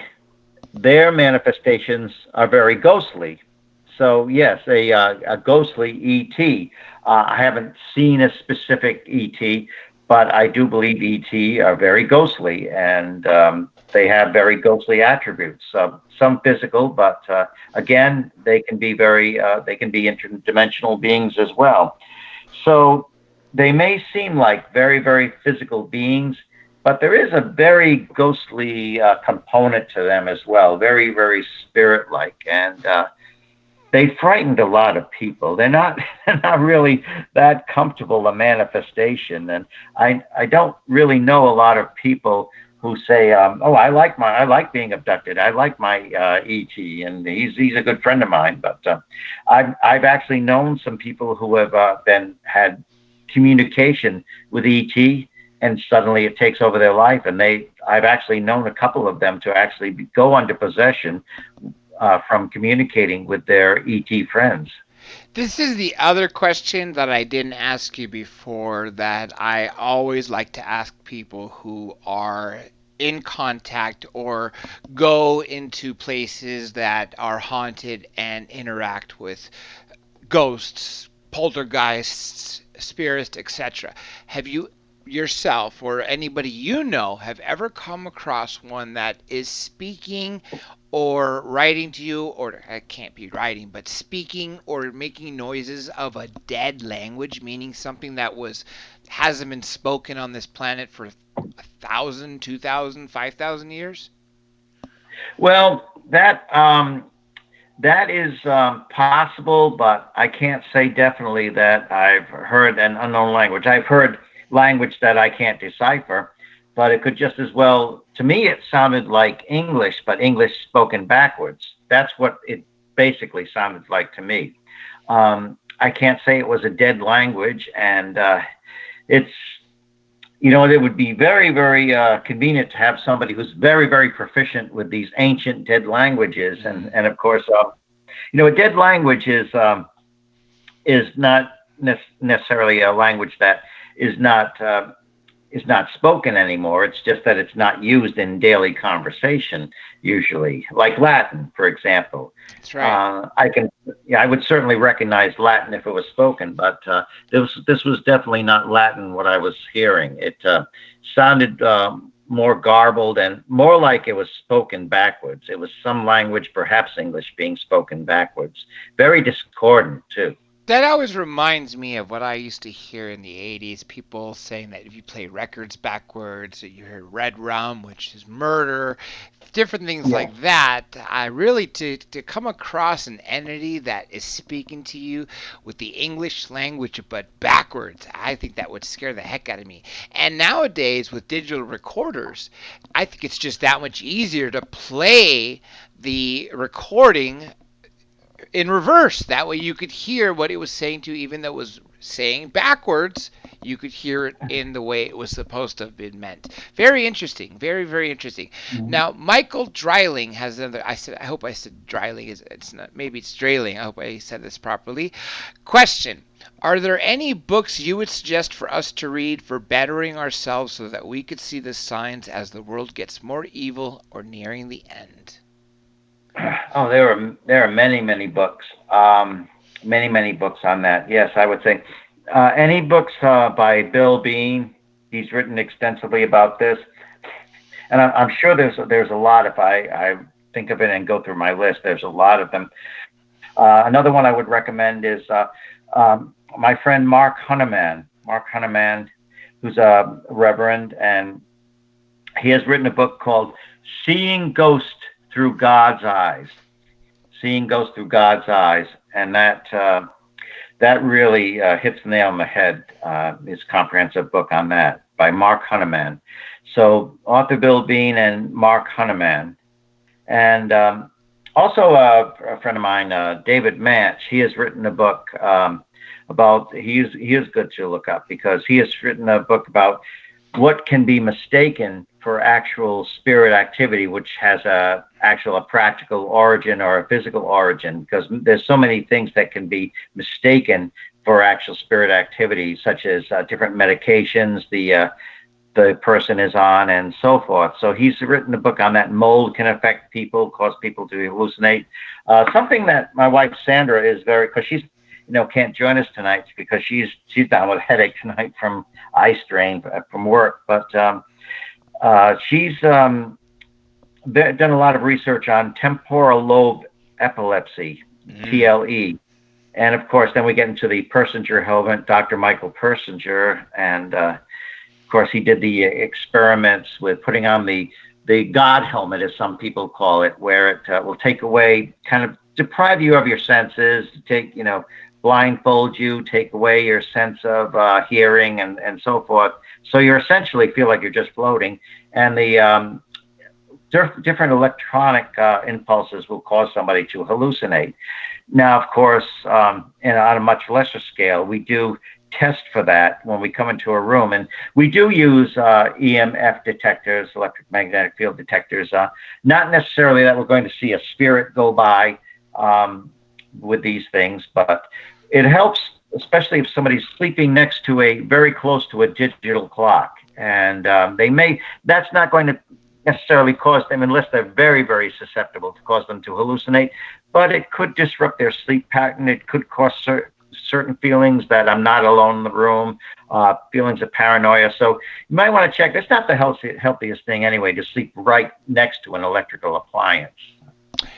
their manifestations are very ghostly. So yes, a ghostly ET. I haven't seen a specific ET, but I do believe ET are very ghostly, and they have very ghostly attributes. Some physical, but again, they can be interdimensional beings as well. So they may seem like very, very physical beings, but there is a very ghostly component to them as well, very, very spirit-like, and they frightened a lot of people. They're not really that comfortable a manifestation, and I don't really know a lot of people who say, "Oh, I like being abducted. I like my ET, and he's a good friend of mine." But I've actually known some people who have had communication with ET, and suddenly it takes over their life. And I've actually known a couple of them to actually go under possession from communicating with their ET friends. This is the other question that I didn't ask you before that I always like to ask people who are in contact or go into places that are haunted and interact with ghosts, poltergeists, spirits, etc. Have you yourself or anybody you know have ever come across one that is speaking or writing to you, or it can't be writing, but speaking or making noises of a dead language, meaning something that was hasn't been spoken on this planet for 1,000, 2,000, 5,000 years? Well, that is possible, but I can't say definitely that I've heard an unknown language. I've heard language that I can't decipher, but it could just as well, to me, it sounded like English, but English spoken backwards. That's what it basically sounded like to me. I can't say it was a dead language, and it's, it would be very, very convenient to have somebody who's very, very proficient with these ancient dead languages, and of course, a dead language is not necessarily a language that is not spoken anymore. It's just that it's not used in daily conversation usually, like Latin, for example. That's right. I would certainly recognize Latin if it was spoken, but this was definitely not Latin. What I was hearing, it sounded more garbled and more like it was spoken backwards. It was some language, perhaps English, being spoken backwards. Very discordant too. That always reminds me of what I used to hear in the 80s, people saying that if you play records backwards, that you hear red rum, which is murder, different things Yeah. like that. I really, to come across an entity that is speaking to you with the English language but backwards, I think that would scare the heck out of me. And nowadays, with digital recorders, I think it's just that much easier to play the recording in reverse. That way you could hear what it was saying to you, even though it was saying backwards. You could hear it in the way it was supposed to have been meant. Very interesting. Very, very interesting. Mhm. Now, Michael Dreiling has another. I hope I said Dreiling. It's not. Maybe it's Drailing. I hope I said this properly. Question: are there any books you would suggest for us to read for bettering ourselves so that we could see the signs as the world gets more evil or nearing the end? Oh, there are many, many books, many books on that. Yes, I would say any books by Bill Bean. He's written extensively about this, and I'm sure there's a lot. If I think of it and go through my list, there's a lot of them. Another one I would recommend is my friend Mark Hunneman. Mark Hunneman, who's a reverend, and he has written a book called "Seeing Ghosts Through God's Eyes." Seeing Ghosts Through God's Eyes, and that really hits the nail on the head. His comprehensive book on that by Mark Hunneman. So author Bill Bean and Mark Hunneman, and also a friend of mine, David Mance. He has written a book about. He is good to look up because he has written a book about what can be mistaken for actual spirit activity, which has a practical origin or a physical origin, because there's so many things that can be mistaken for actual spirit activity, such as different medications the person is on and so forth. So he's written a book on that. Mold can affect people, cause people to hallucinate. Something that my wife Sandra is because she's can't join us tonight because she's down with a headache tonight from eye strain from work, but she's done a lot of research on temporal lobe epilepsy, TLE. And of course, then we get into the Persinger helmet, Dr. Michael Persinger. And of course, he did the experiments with putting on the God helmet, as some people call it, where it will take away, kind of deprive you of your senses, take, blindfold you, take away your sense of hearing and so forth. So you essentially feel like you're just floating. And the different electronic impulses will cause somebody to hallucinate. Now, of course, on a much lesser scale, we do test for that when we come into a room. And we do use EMF detectors, electromagnetic field detectors, not necessarily that we're going to see a spirit go by with these things, but it helps, especially if somebody's sleeping next to very close to a digital clock. And that's not going to necessarily cause them, unless they're very, very susceptible, to cause them to hallucinate. But it could disrupt their sleep pattern. It could cause certain feelings that I'm not alone in the room, feelings of paranoia. So you might want to check. It's not the healthiest thing anyway to sleep right next to an electrical appliance.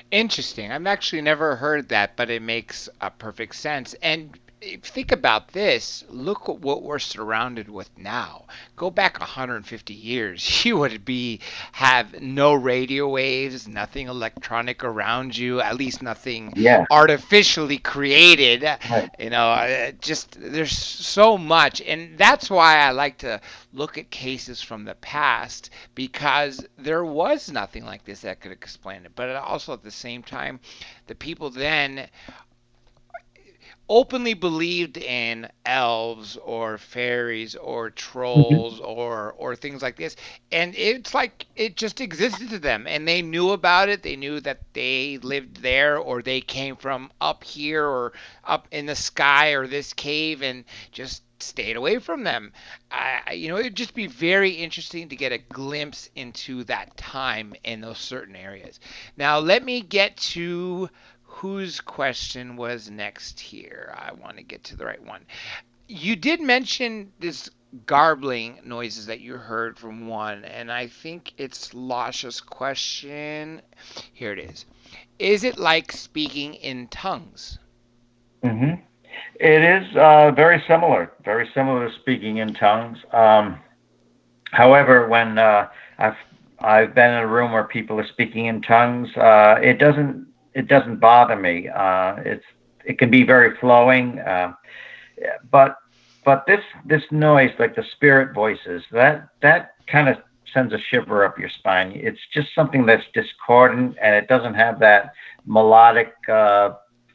Interesting. I've actually never heard that, but it makes perfect sense. And think about this. Look at what we're surrounded with now. Go back 150 years, you would have no radio waves, nothing electronic around you, at least nothing Yeah. artificially created. Right. Just there's so much, and that's why I like to look at cases from the past, because there was nothing like this that could explain it. But also at the same time, the people then openly believed in elves or fairies or Mhm. trolls or things like this, and it's like it just existed to them, and they knew about it. They knew that they lived there, or they came from up here or up in the sky or this cave, and just stayed away from them. It'd just be very interesting to get a glimpse into that time in those certain areas. Now let me get to whose question was next here. I want to get to the right one. You did mention this garbling noises that you heard from one, and I think it's Lasha's question. Here it is. Is it like speaking in tongues? hmm It is very similar to speaking in tongues. However, when I've I've been in a room where people are speaking in tongues, it doesn't bother me. It can be very flowing, but this noise, like the spirit voices, that kind of sends a shiver up your spine. It's just something that's discordant, and it doesn't have that melodic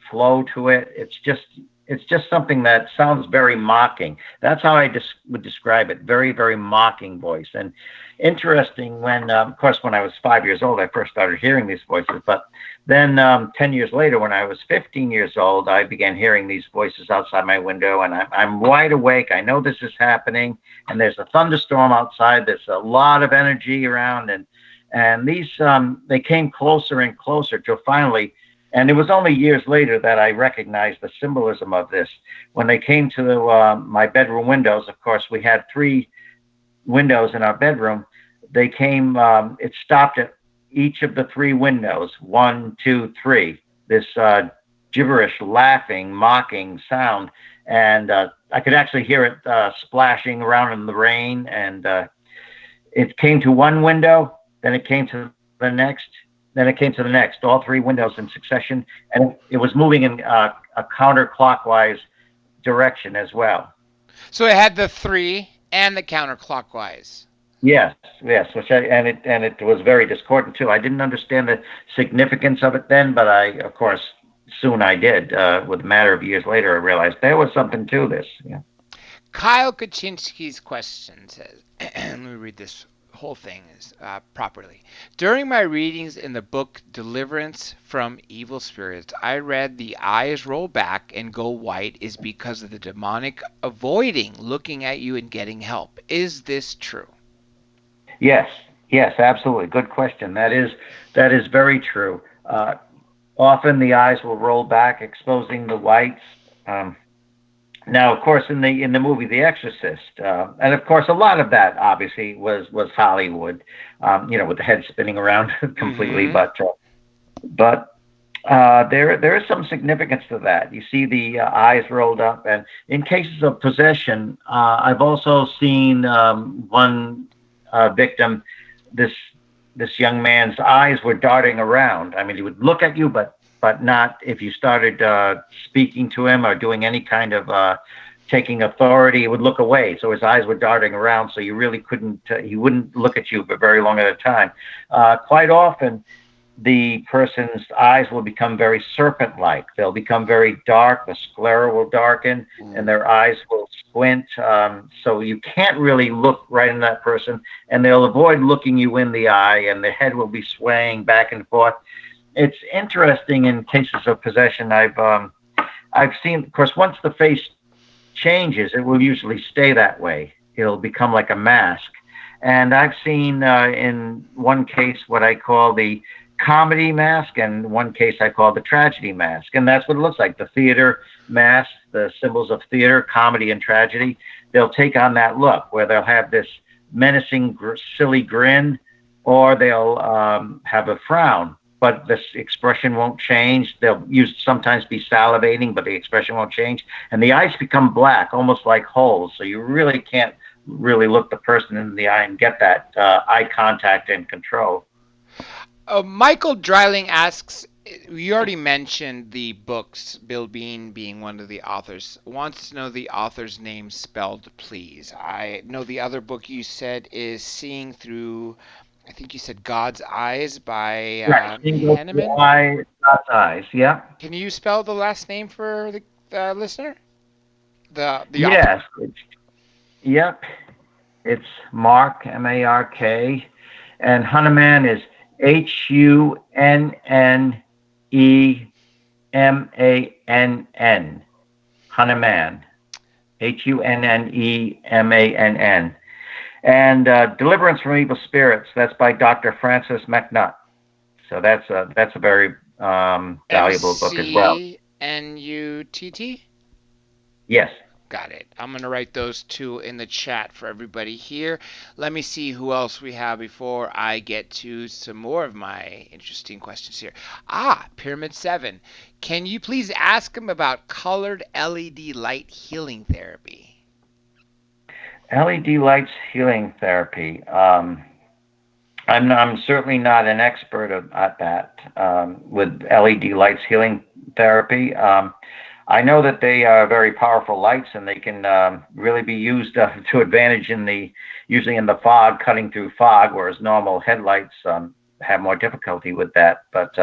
flow to it. It's just something that sounds very mocking. That's how I would describe it. Very, very mocking voice. And interesting, of course, when I was 5 years old, I first started hearing these voices. But then 10 years later, when I was 15 years old, I began hearing these voices outside my window, and I'm wide awake. I know this is happening, and there's a thunderstorm outside. There's a lot of energy around, and these they came closer and closer till finally. And it was only years later that I recognized the symbolism of this. When they came to my bedroom windows, of course, we had three windows in our bedroom. It stopped at each of the three windows, one, two, three, this gibberish, laughing, mocking sound. And I could actually hear it splashing around in the rain. And it came to one window, then it came to the next, then it came to the next, all three windows in succession, and it was moving in a counterclockwise direction as well. So it had the three and the counterclockwise. Yes, yes, and it was very discordant too. I didn't understand the significance of it then, but of course, soon I did. With a matter of years later, I realized there was something to this. Yeah. Kyle Kaczynski's question says, let me read this whole thing properly. During my readings in the book Deliverance from Evil Spirits, I read the eyes roll back and go white is because of the demonic avoiding looking at you and getting help. Is this true? Yes, yes, absolutely. Good question. That is very true. Often the eyes will roll back, exposing the whites. Um, Now, of course, in the movie The Exorcist, and of course, a lot of that obviously was Hollywood, with the head spinning around completely. Mm-hmm. But there is some significance to that. You see the eyes rolled up, and in cases of possession, I've also seen one victim. This young man's eyes were darting around. I mean, he would look at you, but not if you started speaking to him or doing any kind of taking authority. He would look away. So his eyes were darting around. So you really couldn't. He wouldn't look at you for very long at a time. Quite often, the person's eyes will become very serpent-like. They'll become very dark. The sclera will darken, and their eyes will squint. So you can't really look right in that person, and they'll avoid looking you in the eye, and the head will be swaying back and forth. It's interesting in cases of possession. I've seen, of course, once the face changes, it will usually stay that way. It'll become like a mask. And I've seen in one case what I call the comedy mask, and one case I call the tragedy mask. And that's what it looks like. The theater mask, the symbols of theater, comedy, and tragedy, they'll take on that look where they'll have this menacing, silly grin, or they'll have a frown. But this expression won't change. They'll sometimes be salivating, but the expression won't change. And the eyes become black, almost like holes. So you really can't really look the person in the eye and get that eye contact and control. Michael Dreiling asks, you already mentioned the books, Bill Bean being one of the authors. Wants to know the author's name spelled, please. I know the other book you said is Seeing Through, I think you said God's Eyes by Hanneman. God's Eyes, yeah. Can you spell the last name for the listener? The yes. Yep. It's Mark, M-A-R-K, and Hanneman is Hunnemann. Hanneman. Hunnemann. And Deliverance from Evil Spirits, that's by Dr. Francis McNutt. So that's a very valuable book as well. McNutt? Yes. Got it. I'm going to write those two in the chat for everybody here. Let me see who else we have before I get to some more of my interesting questions here. Pyramid 7. Can you please ask him about colored LED light healing therapy? LED lights healing therapy. I'm certainly not an expert at that with LED lights healing therapy. I know that they are very powerful lights, and they can really be used to advantage usually in the fog, cutting through fog, whereas normal headlights have more difficulty with that. But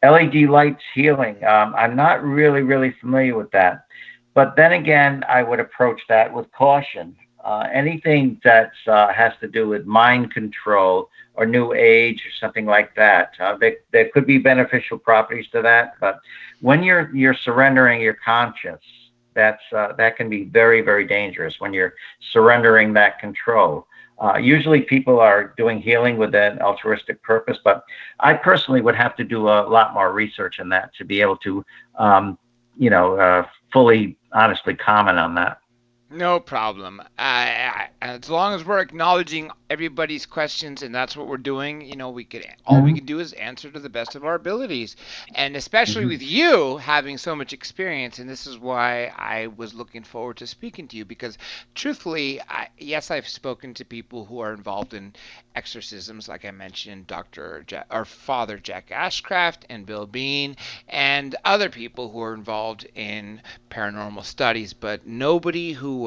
LED lights healing, I'm not really familiar with that. But then again, I would approach that with caution. Anything that has to do with mind control or new age or something like that, there could be beneficial properties to that. But when you're surrendering your conscience, that can be very dangerous when you're surrendering that control. Usually people are doing healing with an altruistic purpose, but I personally would have to do a lot more research on that to be able to fully honestly comment on that. No problem. As long as we're acknowledging everybody's questions, and that's what we're doing, we can do is answer to the best of our abilities. And especially with you having so much experience, and this is why I was looking forward to speaking to you, because truthfully, yes, I've spoken to people who are involved in exorcisms, like I mentioned, Father Jack Ashcraft and Bill Bean, and other people who are involved in paranormal studies, but nobody who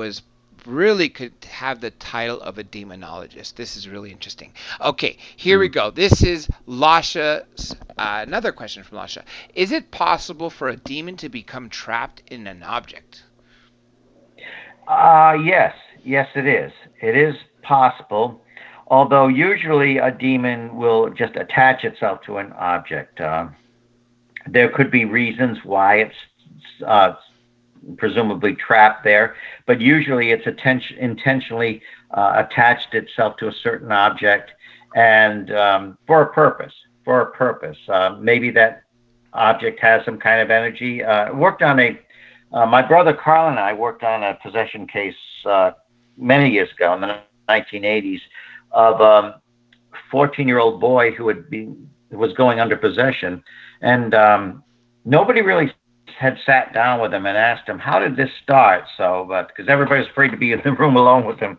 really could have the title of a demonologist. This is really interesting. Okay, here we go. This is Lasha's, another question from Lasha. Is it possible for a demon to become trapped in an object? Yes, it is. It is possible, although usually a demon will just attach itself to an object. There could be reasons why it's presumably trapped there, but usually it's intentionally attached itself to a certain object, and for a purpose. Maybe that object has some kind of energy. My brother Carl and I worked on a possession case many years ago in the 1980s of a 14-year-old boy who was going under possession, and nobody really had sat down with him and asked him, how did this start? So, because everybody's afraid to be in the room alone with him,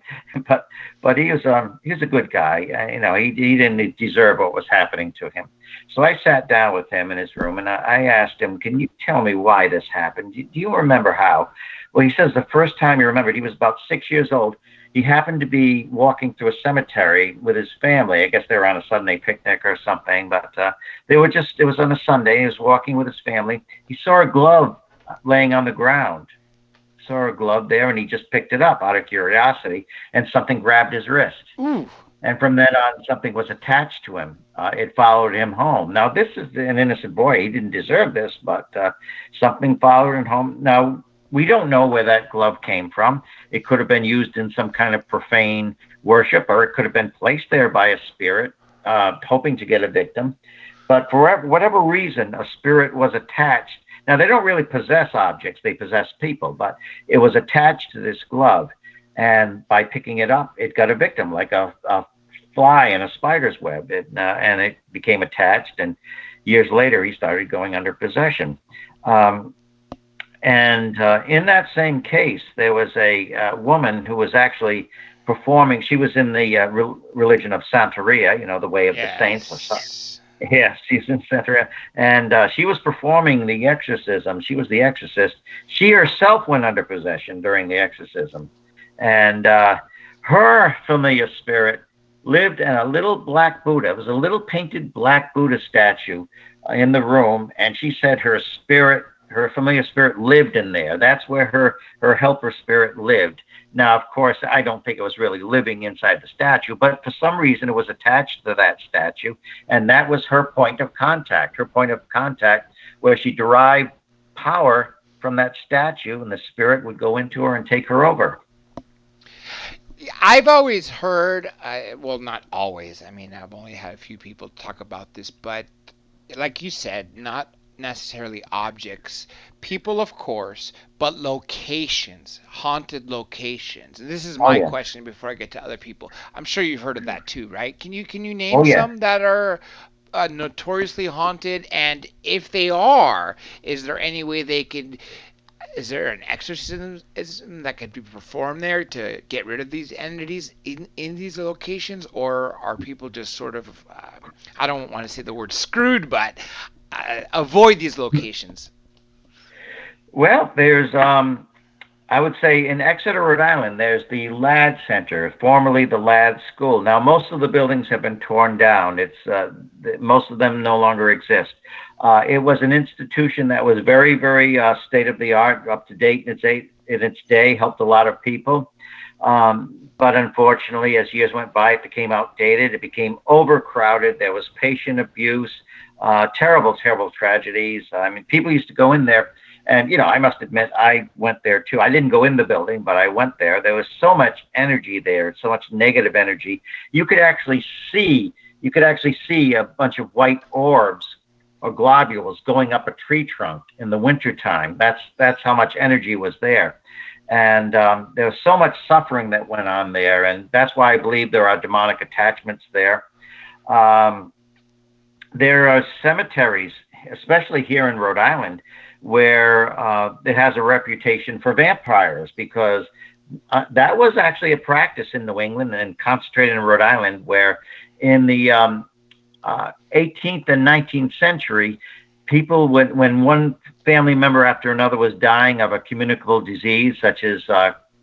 but he was a good guy. He didn't deserve what was happening to him. So I sat down with him in his room, and I asked him, can you tell me why this happened? Do you remember how? Well, he says the first time he remembered, he was about 6 years old. He happened to be walking through a cemetery with his family. I guess they were on a Sunday picnic or something, but it was on a Sunday. He was walking with his family. He saw a glove laying on the ground. Saw a glove there, and he just picked it up out of curiosity, and something grabbed his wrist. Ooh. And from then on, something was attached to him. It followed him home. Now, this is an innocent boy. He didn't deserve this, but something followed him home. Now, we don't know where that glove came from. It could have been used in some kind of profane worship, or it could have been placed there by a spirit, hoping to get a victim. But for whatever reason, a spirit was attached. Now, they don't really possess objects, they possess people, but it was attached to this glove. And by picking it up, it got a victim, like a fly in a spider's web. And it became attached. And years later, he started going under possession. And in that same case, there was a woman who was actually performing. She was in the religion of Santeria, the way of the saints. Yes, she's in Santeria. And she was performing the exorcism. She was the exorcist. She herself went under possession during the exorcism. And her familiar spirit lived in a little black Buddha. It was a little painted black Buddha statue in the room. And she said her familiar spirit lived in there. That's where her helper spirit lived. Now, of course, I don't think it was really living inside the statue, but for some reason it was attached to that statue. And that was her point of contact where she derived power from that statue, and the spirit would go into her and take her over. I've always heard, well, not always. I mean, I've only had a few people talk about this, but like you said, not necessarily objects, people, of course, but locations, haunted locations. And this is my question before I get to other people. I'm sure you've heard of that too, right? Can you name some that are notoriously haunted? And if they are, is there any way they could? Is there an exorcism that could be performed there to get rid of these entities in these locations, or are people just sort of, I don't want to say the word screwed, but avoid these locations? Well, there's, I would say in Exeter, Rhode Island, there's the Ladd Center, formerly the Ladd School. Now, most of the buildings have been torn down. Most of them no longer exist. It was an institution that was very, very state-of-the-art, up to date in its day, helped a lot of people. But unfortunately, as years went by, it became outdated. It became overcrowded. There was patient abuse, terrible, terrible tragedies. I mean, people used to go in there, and, I must admit, I went there too. I didn't go in the building, but I went there. There was so much energy there, so much negative energy. You could actually see a bunch of white orbs or globules going up a tree trunk in the wintertime. That's how much energy was there. And there was so much suffering that went on there. And that's why I believe there are demonic attachments there. There are cemeteries, especially here in Rhode Island, where it has a reputation for vampires, because that was actually a practice in New England and concentrated in Rhode Island, where in the 18th and 19th century, people, when one family member after another was dying of a communicable disease, such as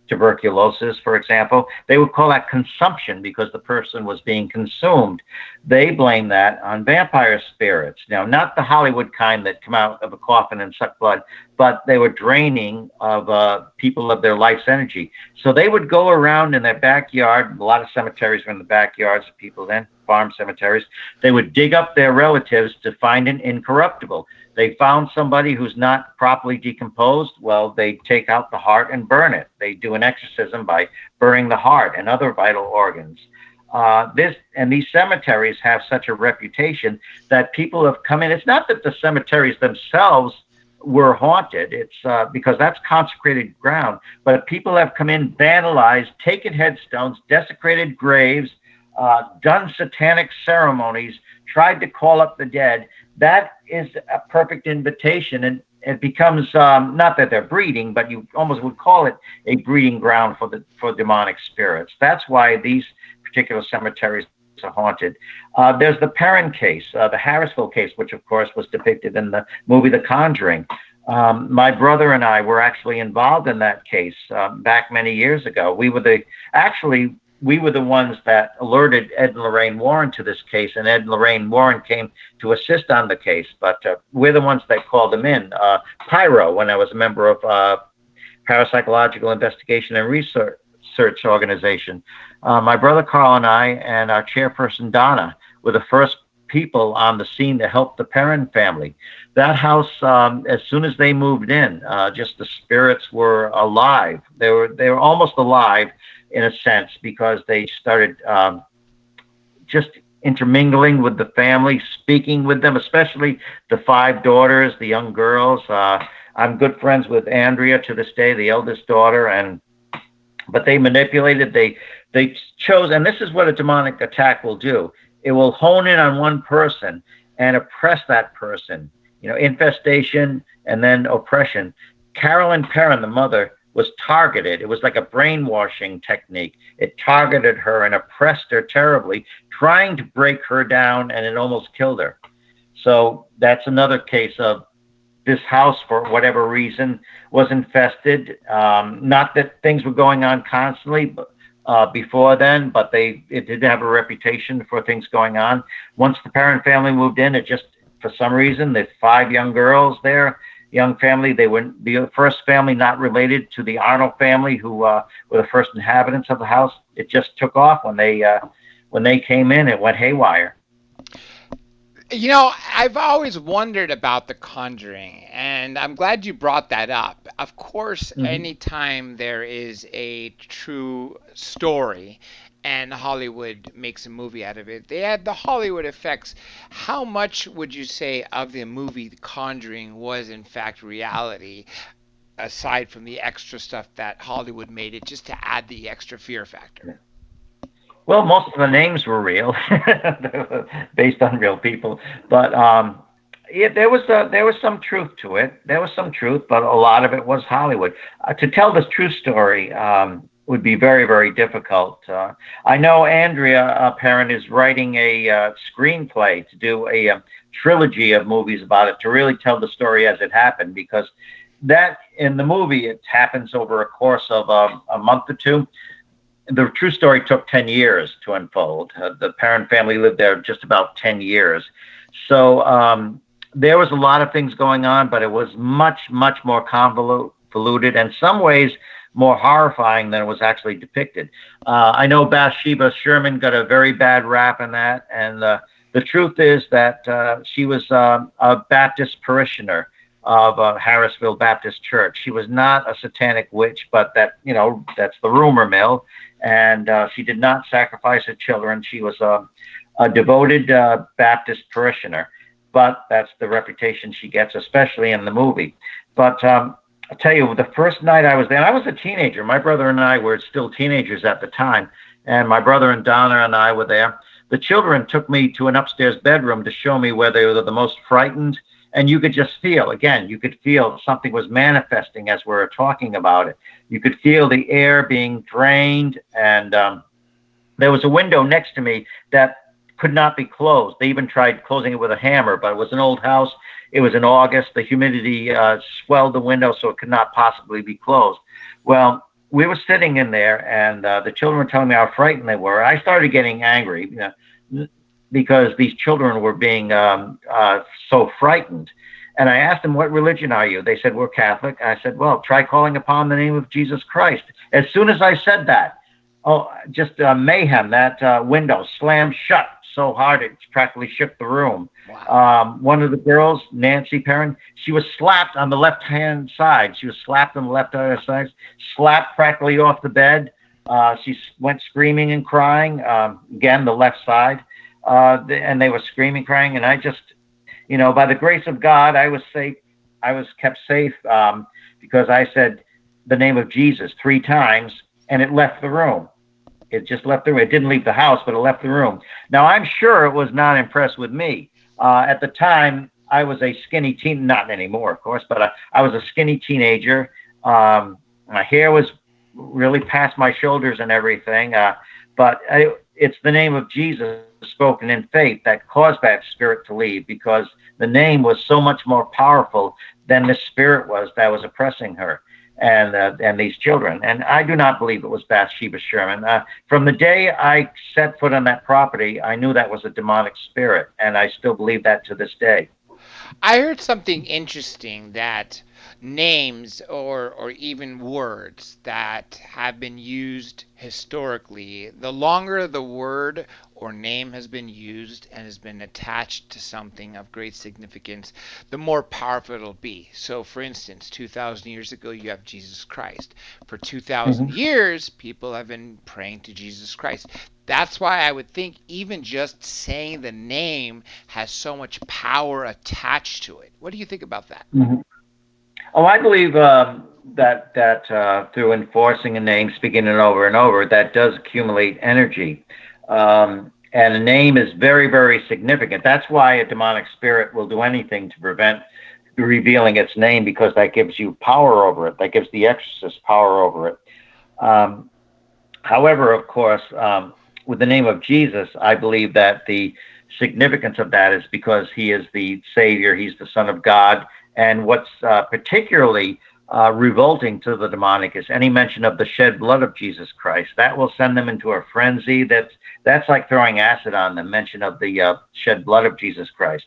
tuberculosis, for example, they would call that consumption because the person was being consumed. They blame that on vampire spirits. Now, not the Hollywood kind that come out of a coffin and suck blood, but they were draining of people of their life's energy. So they would go around in their backyard. A lot of cemeteries were in the backyards of people then, farm cemeteries. They would dig up their relatives to find an incorruptible. They found somebody who's not properly decomposed. Well, they take out the heart and burn it. They do an exorcism by burning the heart and other vital organs. These cemeteries have such a reputation that people have come in. It's not that the cemeteries themselves were haunted. It's because that's consecrated ground. But people have come in, vandalized, taken headstones, desecrated graves, done satanic ceremonies, tried to call up the dead. That is a perfect invitation, and it becomes not that they're breeding, but you almost would call it a breeding ground for demonic spirits. That's why these particular cemeteries are haunted. There's the Perrin case, the Harrisville case, which of course was depicted in the movie The Conjuring. My brother and I were actually involved in that case back many years ago. We were the ones that alerted Ed and Lorraine Warren to this case, and Ed and Lorraine Warren came to assist on the case, but we're the ones that called them in. PYRO, when I was a member of Parapsychological Investigation and Research Organization. My brother Carl and I and our chairperson Donna were the first people on the scene to help the Perrin family. That house, as soon as they moved in, just the spirits were alive. They were almost alive in a sense because they started just intermingling with the family, speaking with them, especially the five daughters, the young girls. I'm good friends with Andrea to this day, the eldest daughter, but they manipulated. They chose, and this is what a demonic attack will do. It will hone in on one person and oppress that person. Infestation and then oppression. Carolyn Perrin, the mother, was targeted. It was like a brainwashing technique. It targeted her and oppressed her terribly, trying to break her down, and it almost killed her. So that's another case of this house, for whatever reason, was infested. Not that things were going on constantly before then, but it did have a reputation for things going on. Once the Perrin family moved in, it just, for some reason, the five young girls there, young family, they were the first family not related to the Arnold family, who were the first inhabitants of the house. It just took off when they came in. It went haywire. I've always wondered about The Conjuring, and I'm glad you brought that up. Of course, anytime there is a true story and Hollywood makes a movie out of it, they add the Hollywood effects. How much would you say of the movie The Conjuring was in fact reality, aside from the extra stuff that Hollywood made it just to add the extra fear factor? Well, most of the names were real, based on real people. But there was some truth to it. There was some truth, but a lot of it was Hollywood. To tell this true story would be very, very difficult. I know Andrea Perrin is writing a screenplay to do a trilogy of movies about it, to really tell the story as it happened, because that in the movie, it happens over a course of a month or two. The true story took 10 years to unfold. The Perrin family lived there just about 10 years. So there was a lot of things going on, but it was much, much more convoluted, and in some ways more horrifying than it was actually depicted. I know Bathsheba Sherman got a very bad rap in that, and the truth is that she was a Baptist parishioner of Harrisville Baptist Church. She was not a satanic witch, but that's the rumor mill. And she did not sacrifice her children. She was a devoted Baptist parishioner, but that's the reputation she gets, especially in the movie. But I'll tell you, the first night I was there, and I was a teenager. My brother and I were still teenagers at the time, and my brother and Donna and I were there. The children took me to an upstairs bedroom to show me where they were the most frightened. And you could just feel, again, you could feel something was manifesting as we were talking about it. You could feel the air being drained, and there was a window next to me that could not be closed. They even tried closing it with a hammer, but it was an old house. It was in August. The humidity swelled the window, so it could not possibly be closed. Well, we were sitting in there, and the children were telling me how frightened they were. I started getting angry, because these children were being so frightened. And I asked them, what religion are you? They said, we're Catholic. I said, well, try calling upon the name of Jesus Christ. As soon as I said that, just mayhem, that window slammed shut so hard it practically shook the room. Wow. One of the girls, Nancy Perrin, she was slapped on the left-hand side. She was slapped on the left-hand side, slapped practically off the bed. She went screaming and crying, again, the left side. And they were screaming, crying, and I just, by the grace of God, I was safe. I was kept safe because I said the name of Jesus 3 times, and it left the room. It just left the room. It didn't leave the house, but it left the room. Now, I'm sure it was not impressed with me. At the time, I was a skinny teen, not anymore, of course, but I was a skinny teenager. My hair was really past my shoulders and everything, but it's the name of Jesus spoken in faith that caused that spirit to leave, because the name was so much more powerful than the spirit was that was oppressing her and these children. And I do not believe it was Bathsheba Sherman. From the day I set foot on that property, I knew that was a demonic spirit, and I still believe that to this day. I heard something interesting, that names or even words that have been used historically, the longer the word or name has been used and has been attached to something of great significance, the more powerful it'll be. So, for instance, 2,000 years ago, you have Jesus Christ. For 2,000 Hmm. years, people have been praying to Jesus Christ. That's why I would think even just saying the name has so much power attached to it. What do you think about that? Hmm. Oh, I believe that through enforcing a name, speaking it over and over, that does accumulate energy. And a name is very, very significant. That's why a demonic spirit will do anything to prevent revealing its name, because that gives you power over it. That gives the exorcist power over it. Um, However, of course, with the name of Jesus, I believe that the significance of that is because he is the Savior, he's the Son of God. And what's particularly revolting to the demonic is any mention of the shed blood of Jesus Christ. That will send them into a frenzy. That's like throwing acid on them, mention of the shed blood of Jesus Christ.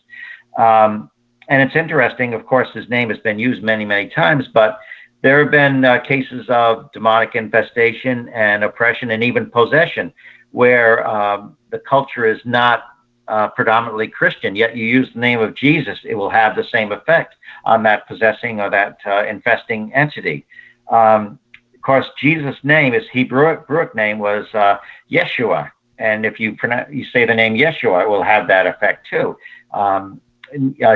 And it's interesting, of course, his name has been used many, many times, but there have been cases of demonic infestation and oppression and even possession where the culture is not predominantly Christian, yet you use the name of Jesus, it will have the same effect on that possessing or that infesting entity. Of course, Jesus' name, his Hebrew name was Yeshua. And if you say the name Yeshua, it will have that effect too.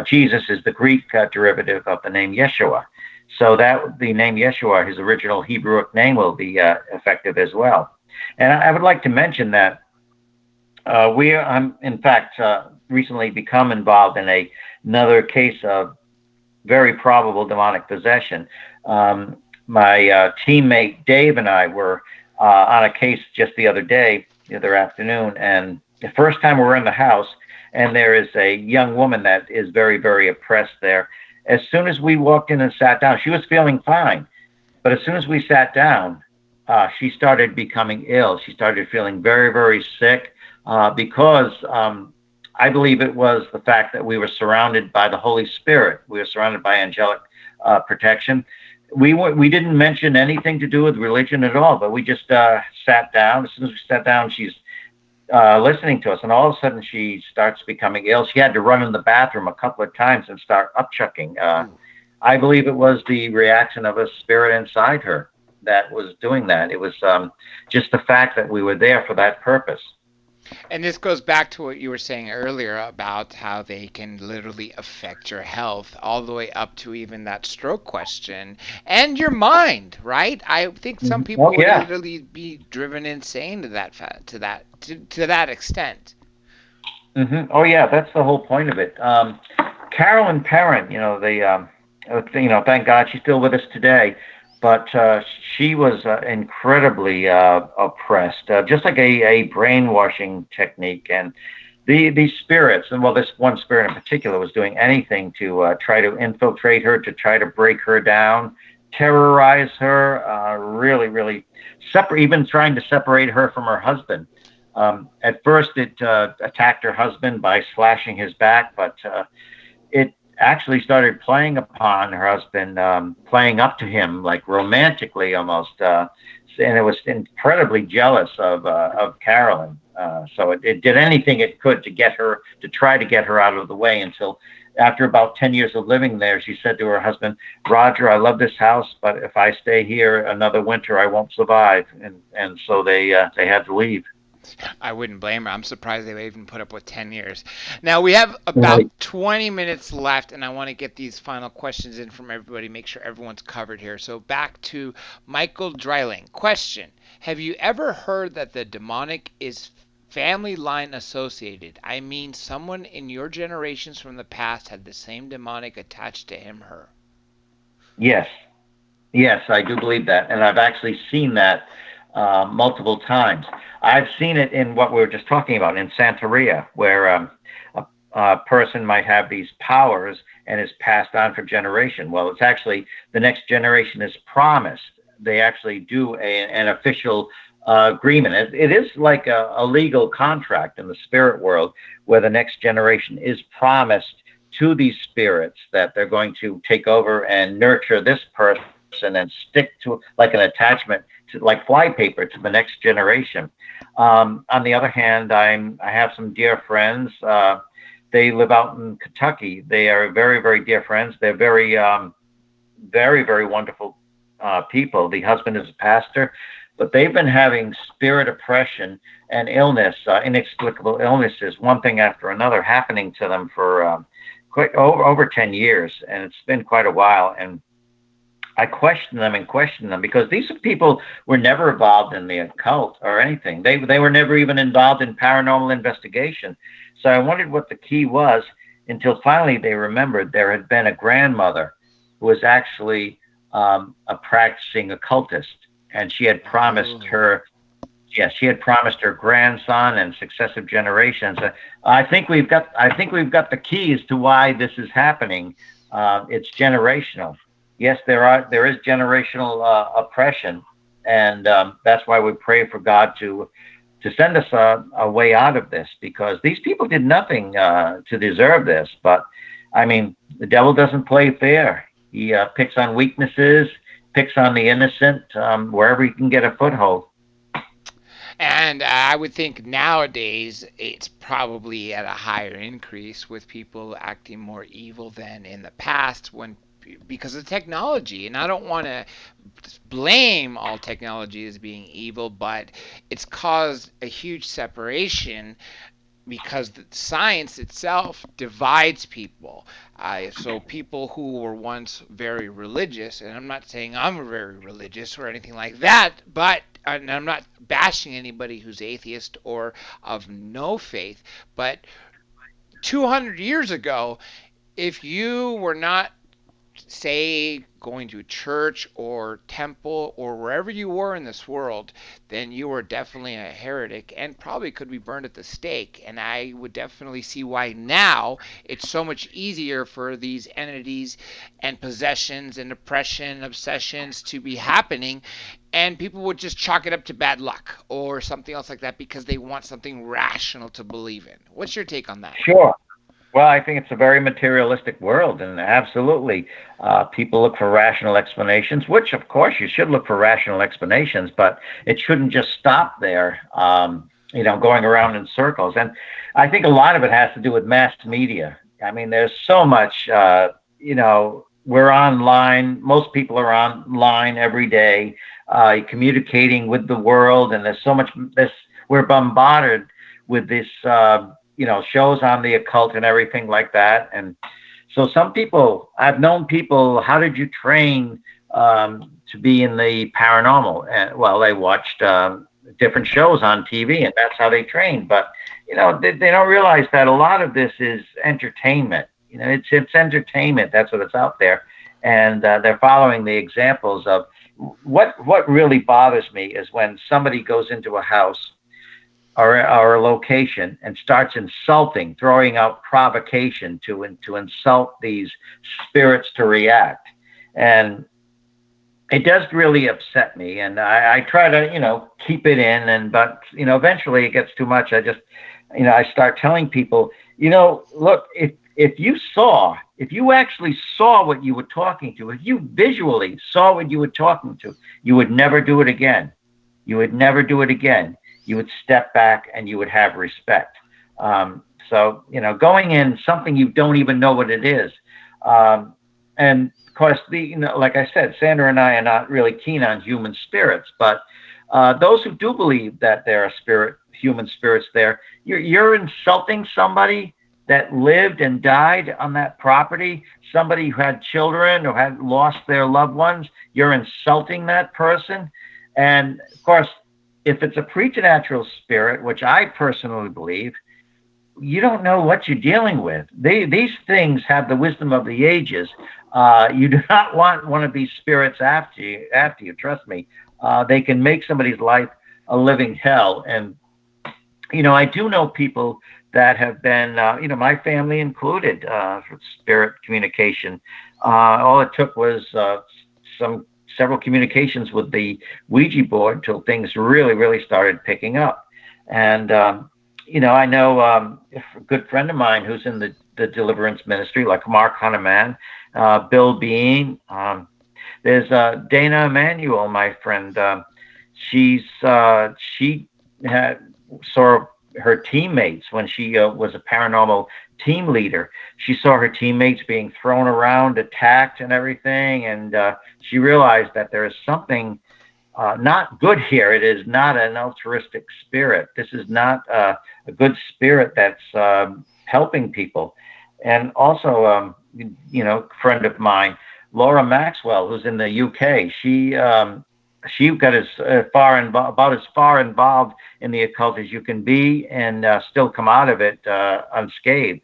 Jesus is the Greek derivative of the name Yeshua. So that the name Yeshua, his original Hebrew name, will be effective as well. And I would like to mention that I'm in fact recently become involved in another case of very probable demonic possession. My teammate Dave and I were on a case just the other afternoon, and the first time we were in the house, and there is a young woman that is very, very oppressed there. As soon as we walked in and sat down, she was feeling fine. But as soon as we sat down, she started becoming ill. She started feeling very, very sick because I believe it was the fact that we were surrounded by the Holy Spirit. We were surrounded by angelic protection. We didn't mention anything to do with religion at all, but we just sat down. As soon as we sat down, she's listening to us, and all of a sudden she starts becoming ill. She had to run in the bathroom a couple of times and start upchucking. I believe it was the reaction of a spirit inside her that was doing that. It was just the fact that we were there for that purpose. And this goes back to what you were saying earlier about how they can literally affect your health all the way up to even that stroke question and your mind, right? I think some Oh people would yeah. literally be driven insane to that extent. Oh yeah, that's the whole point of it. Carolyn Perrin, thank God she's still with us today, but she was incredibly oppressed, just like a brainwashing technique. And these spirits, and well, this one spirit in particular was doing anything to try to infiltrate her, to try to break her down, terrorize her, really, really even trying to separate her from her husband. At first, it attacked her husband by slashing his back, but it actually started playing upon her husband, playing up to him like romantically almost, and it was incredibly jealous of Carolyn. So it did anything it could to try to get her out of the way, until after about 10 years of living there, she said to her husband, "Roger, I love this house, but if I stay here another winter, I won't survive." And so they had to leave. I wouldn't blame her. I'm surprised they even put up with 10 years. Now, we have about Right. 20 minutes left, and I want to get these final questions in from everybody, make sure everyone's covered here. So, back to Michael Dreiling. Question: have you ever heard that the demonic is family line associated? I mean, someone in your generations from the past had the same demonic attached to him, her. Yes. Yes, I do believe that, and I've actually seen that multiple times. I've seen it in what we were just talking about in Santeria, where a person might have these powers and is passed on for generation. Well, it's actually the next generation is promised. They actually do an official agreement. It is like a legal contract in the spirit world, where the next generation is promised to these spirits that they're going to take over and nurture this person and stick to like an attachment to like flypaper to the next generation. On the other hand, I have some dear friends. They live out in Kentucky. They are very, very dear friends. They're very, very, very wonderful people. The husband is a pastor, but they've been having spirit oppression and illness, inexplicable illnesses, one thing after another, happening to them for quite over 10 years, and it's been quite a while. And I question them because these people were never involved in the occult or anything. They were never even involved in paranormal investigation. So I wondered what the key was until finally they remembered there had been a grandmother who was actually a practicing occultist, and she had promised her grandson and successive generations. I think we've got the keys to why this is happening. It's generational. Yes, there is generational oppression, and that's why we pray for God to send us a way out of this, because these people did nothing to deserve this. But I mean, the devil doesn't play fair. He picks on weaknesses, picks on the innocent, wherever he can get a foothold. And I would think nowadays it's probably at a higher increase with people acting more evil than in the past because of technology. And I don't want to blame all technology as being evil, but it's caused a huge separation because the science itself divides people. So people who were once very religious, and I'm not saying I'm very religious or anything like that, but and I'm not bashing anybody who's atheist or of no faith, but 200 years ago, if you were not, say, going to church or temple or wherever you were in this world, then you were definitely a heretic and probably could be burned at the stake. And I would definitely see why now it's so much easier for these entities and possessions and oppression and obsessions to be happening, and people would just chalk it up to bad luck or something else like that because they want something rational to believe in. What's your take on that? Sure. Well, I think it's a very materialistic world, and absolutely, people look for rational explanations, which, of course, you should look for rational explanations, but it shouldn't just stop there, going around in circles. And I think a lot of it has to do with mass media. I mean, there's so much, we're online. Most people are online every day, communicating with the world, and there's so much we're bombarded with this, shows on the occult and everything like that. And so I've known people, how did you train to be in the paranormal? And well, they watched different shows on TV, and that's how they trained. But, they don't realize that a lot of this is entertainment. It's entertainment. That's what it's out there. And they're following the examples of what really bothers me is when somebody goes into a house or a location and starts insulting, throwing out provocation to insult these spirits to react. And it does really upset me. And I try to, keep it in, but eventually it gets too much. I just, I start telling people, look, if you actually saw what you were talking to, if you visually saw what you were talking to, you would never do it again. You would never do it again. You would step back and you would have respect. So, going in something you don't even know what it is. And of course, like I said, Sandra and I are not really keen on human spirits, but those who do believe that there are human spirits there, you're insulting somebody that lived and died on that property, somebody who had children or had lost their loved ones. You're insulting that person. And of course, if it's a preternatural spirit, which I personally believe, you don't know what you're dealing with. These things have the wisdom of the ages. You do not want one of these spirits after you. Trust me. They can make somebody's life a living hell. And, I do know people that have been, my family included, for spirit communication. All it took was several communications with the Ouija board till things really, really started picking up. And, I know a good friend of mine who's in the Deliverance ministry, like Mark Hunneman, Bill Bean. There's Dana Emanuel, my friend. She saw her teammates when she was a paranormal team leader. She saw her teammates being thrown around, attacked, and everything, and she realized that there is something not good here. It is not an altruistic spirit. This is not a good spirit that's helping people. And also, friend of mine, Laura Maxwell, who's in the UK, she got about as far involved in the occult as you can be, and still come out of it unscathed.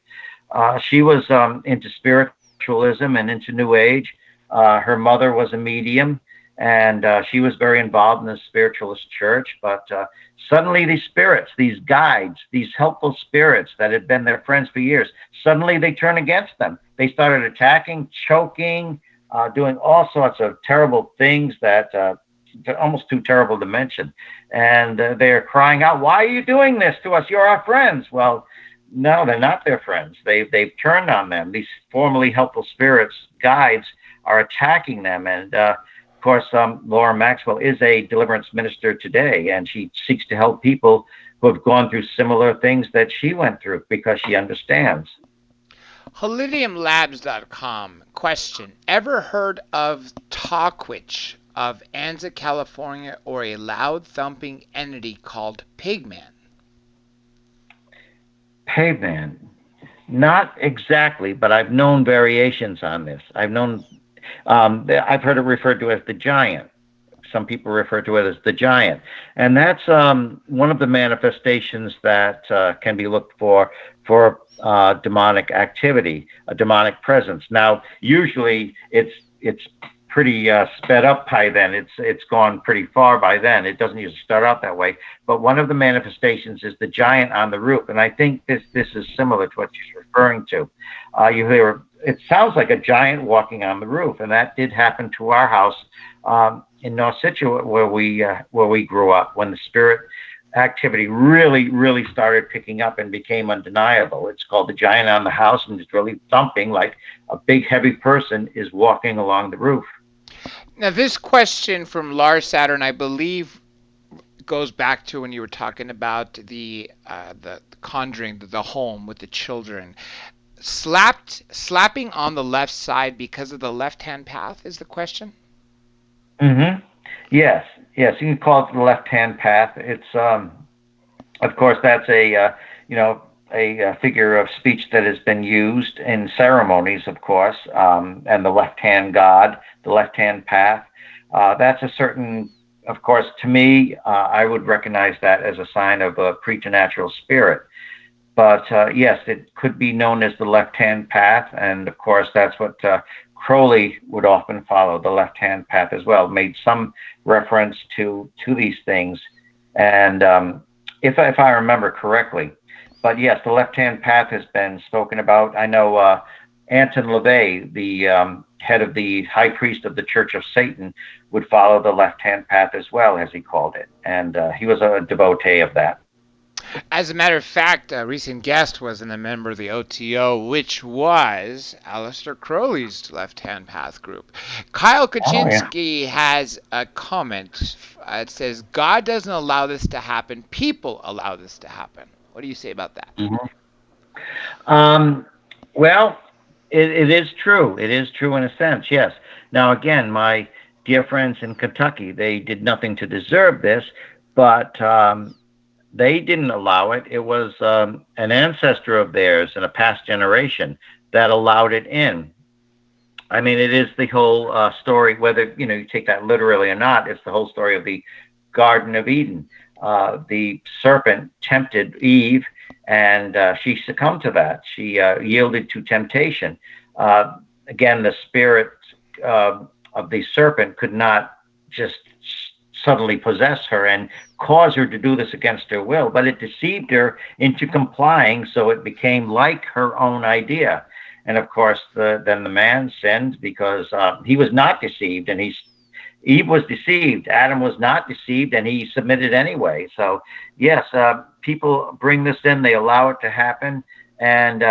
She was into spiritualism and into New Age. Her mother was a medium, and she was very involved in the spiritualist church. But suddenly these spirits, these guides, these helpful spirits that had been their friends for years, suddenly they turn against them. They started attacking, choking, doing all sorts of terrible things that almost too terrible to mention. And they're crying out, "Why are you doing this to us? You're our friends." Well, no, they're not their friends. They've turned on them. These formerly helpful spirits, guides, are attacking them. And of course, Laura Maxwell is a deliverance minister today, and she seeks to help people who have gone through similar things that she went through because she understands. Holidiumlabs.com. Question. Ever heard of Talkwitch of Anza, California, or a loud thumping entity called Pigman? Pigman. Not exactly, but I've known variations on this. I've heard it referred to as the giant. Some people refer to it as the giant. And that's one of the manifestations that can be looked for demonic activity, a demonic presence. Now, usually it's pretty sped up by then. It's gone pretty far by then. It doesn't usually start out that way. But one of the manifestations is the giant on the roof. And I think this is similar to what she's referring to. You hear, it sounds like a giant walking on the roof. And that did happen to our house in North Situate, where we grew up, when the spirit activity really started picking up and became undeniable. It's called the giant on the house, and it's really thumping like a big heavy person is walking along the roof. Now, this question from Lars Saturn, I believe, goes back to when you were talking about the Conjuring, the home with the children. Slapping on the left side because of the left-hand path is the question? Mm-hmm. Yes, you can call it the left-hand path. It's, of course, that's a figure of speech that has been used in ceremonies, of course, and the left-hand God, the left-hand path. That's a certain, of course, to me, I would recognize that as a sign of a preternatural spirit. But yes, it could be known as the left-hand path, and of course, that's what Crowley would often follow, the left-hand path as well, made some reference to these things. And if I remember correctly, but yes, the left-hand path has been spoken about. I know Anton LaVey, the head of the high priest of the Church of Satan, would follow the left-hand path as well, as he called it. And he was a devotee of that. As a matter of fact, a recent guest wasn't a member of the OTO, which was Aleister Crowley's left-hand path group. Kyle Kaczynski has a comment. It says, God doesn't allow this to happen. People allow this to happen. What do you say about that? Mm-hmm. Well, it is true. It is true in a sense, yes. Now, again, my dear friends in Kentucky, they did nothing to deserve this, but they didn't allow it. It was an ancestor of theirs in a past generation that allowed it in. I mean, it is the whole story, whether you take that literally or not, it's the whole story of the Garden of Eden. The serpent tempted Eve, and she succumbed to that. She yielded to temptation. Again, the spirit of the serpent could not just suddenly possess her and cause her to do this against her will, but it deceived her into complying, so it became like her own idea. And of course, then the man sinned because he was not deceived, and Eve was deceived. Adam was not deceived, and he submitted anyway. So, yes, people bring this in. They allow it to happen. And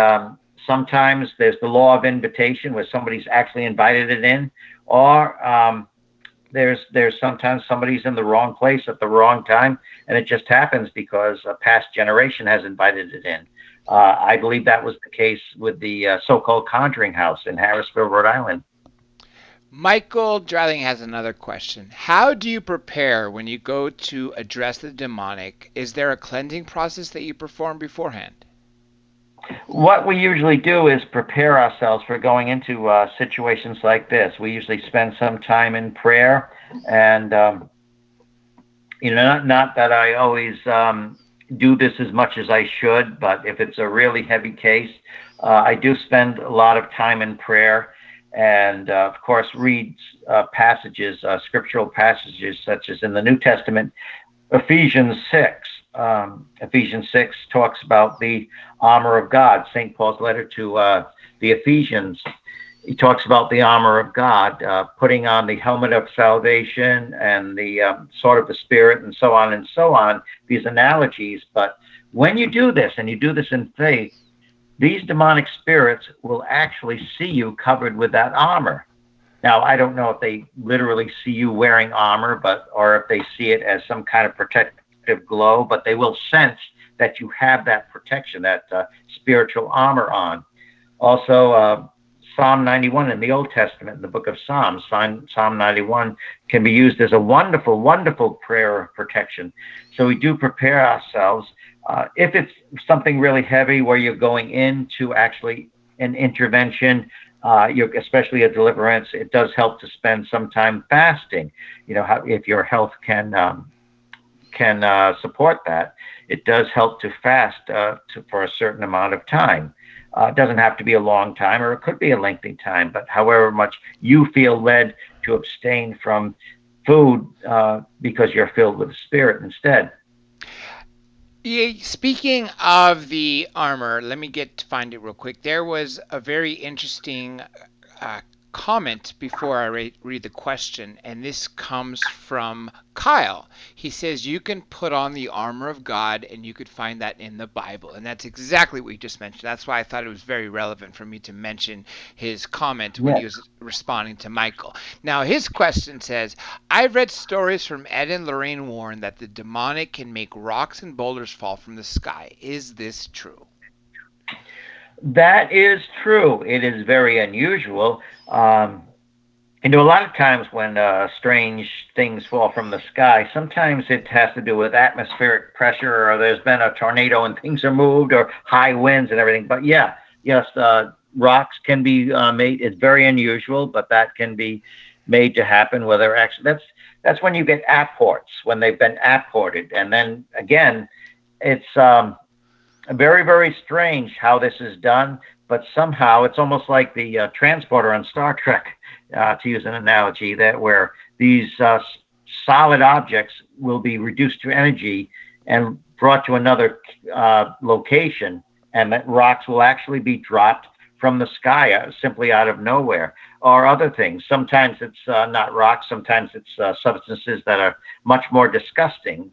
sometimes there's the law of invitation where somebody's actually invited it in. Or there's sometimes somebody's in the wrong place at the wrong time. And it just happens because a past generation has invited it in. I believe that was the case with the so-called Conjuring house in Harrisville, Rhode Island. Michael Dryling has another question. How do you prepare when you go to address the demonic? Is there a cleansing process that you perform beforehand? What we usually do is prepare ourselves for going into situations like this. We usually spend some time in prayer, and not that I always do this as much as I should, but if it's a really heavy case, I do spend a lot of time in prayer. And of course, reads passages, scriptural passages, such as in the New Testament, Ephesians 6. Ephesians 6 talks about the armor of God. St. Paul's letter to the Ephesians, he talks about the armor of God, putting on the helmet of salvation and the sword of the Spirit, and so on, these analogies. But when you do this, and you do this in faith, these demonic spirits will actually see you covered with that armor. Now, I don't know if they literally see you wearing armor, or if they see it as some kind of protective glow, but they will sense that you have that protection, that spiritual armor on. Also, Psalm 91 in the Old Testament, in the book of Psalms, Psalm 91 can be used as a wonderful, wonderful prayer of protection. So we do prepare ourselves. If it's something really heavy where you're going into actually an intervention, especially a deliverance, it does help to spend some time fasting. If your health can support that, it does help to fast for a certain amount of time. It doesn't have to be a long time, or it could be a lengthy time, but however much you feel led to abstain from food because you're filled with the Spirit instead. Speaking of the armor, let me find it real quick. There was a very interesting comment before I read the question, and this comes from Kyle. He says you can put on the armor of God, and you could find that in the Bible, and that's exactly what you just mentioned. That's why I thought it was very relevant for me to mention his comment when he was responding to Michael. Now, his question says, I've read stories from Ed and Lorraine Warren that the demonic can make rocks and boulders fall from the sky. Is this true? That is true. It is very unusual. A lot of times when strange things fall from the sky, sometimes it has to do with atmospheric pressure, or there's been a tornado and things are moved, or high winds and everything. But yes, rocks can be made. It's very unusual, but that can be made to happen. Whether actually that's when you get apports, when they've been apported, and then again, it's very, very strange how this is done, but somehow it's almost like the transporter on Star Trek, to use an analogy, that where these solid objects will be reduced to energy and brought to another location, and that rocks will actually be dropped from the sky simply out of nowhere, or other things. Sometimes it's not rocks, sometimes it's substances that are much more disgusting,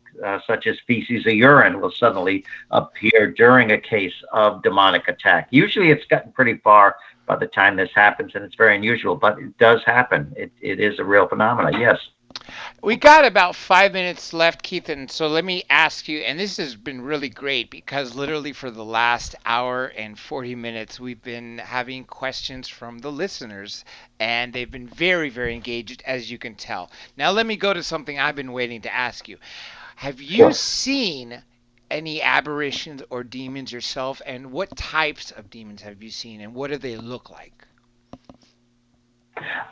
such as feces or urine will suddenly appear during a case of demonic attack. Usually it's gotten pretty far by the time this happens, and it's very unusual, but it does happen. It is a real phenomenon, yes. We got about 5 minutes left, Keith, and so let me ask you, and this has been really great because literally for the last hour and 40 minutes, we've been having questions from the listeners, and they've been very, very engaged, as you can tell. Now let me go to something I've been waiting to ask you. Have you seen any aberrations or demons yourself, and what types of demons have you seen, and what do they look like?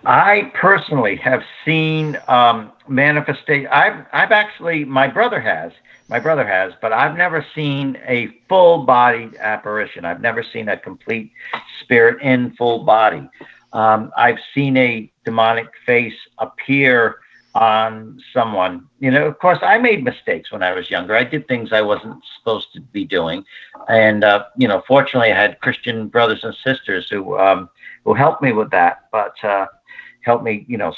I personally have seen manifestation. I've actually, my brother has, but I've never seen a full body apparition. I've never seen a complete spirit in full body. I've seen a demonic face appear on someone. Of course, I made mistakes when I was younger. I did things I wasn't supposed to be doing, and fortunately, I had Christian brothers and sisters who helped me with that. But helped me,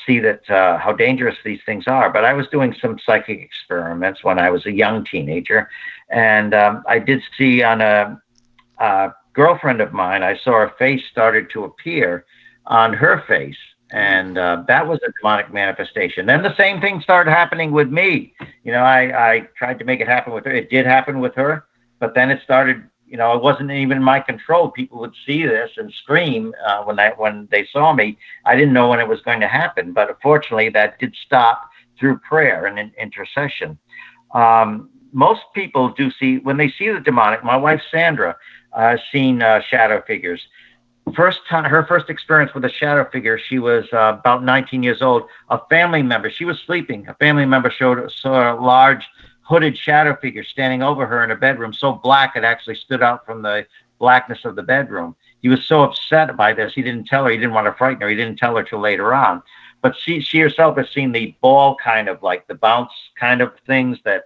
see that how dangerous these things are. But I was doing some psychic experiments when I was a young teenager, and I did see on a girlfriend of mine, I saw her face started to appear on her face, and that was a demonic manifestation. Then the same thing started happening with me. I tried to make it happen with her. It did happen with her, but then it started. It wasn't even in my control. People would see this and scream when they saw me. I didn't know when it was going to happen, but unfortunately, that did stop through prayer and intercession. Most people do see, when they see the demonic. My wife Sandra has seen shadow figures. Her first experience with a shadow figure, she was about 19 years old. A family member, she was sleeping. A family member saw a large hooded shadow figure standing over her in a bedroom, so black it actually stood out from the blackness of the bedroom. He was so upset by this, he didn't tell her. He didn't want to frighten her. He didn't tell her till later on. But she herself has seen the ball kind of, like the bounce kind of things. It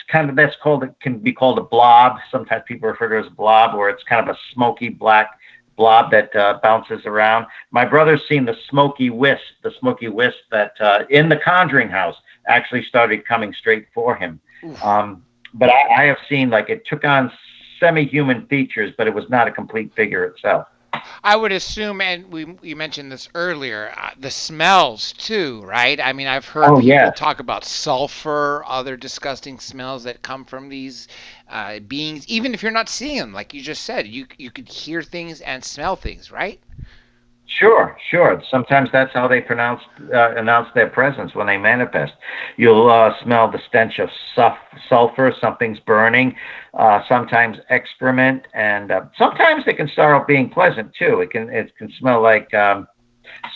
can be called a blob. Sometimes people refer to it as a blob, or it's kind of a smoky black blob that bounces around. My brother's seen the smoky wisp that in the Conjuring house actually started coming straight for him. But I have seen, like, it took on semi-human features, but it was not a complete figure itself. I would assume, and you mentioned this earlier, the smells too, right? I mean, I've heard people talk about sulfur, other disgusting smells that come from these beings, even if you're not seeing them. Like you just said, you could hear things and smell things, right? Sure. Sometimes that's how they announce their presence when they manifest. You'll smell the stench of sulfur, something's burning, sometimes excrement, and sometimes they can start out being pleasant too. It can smell like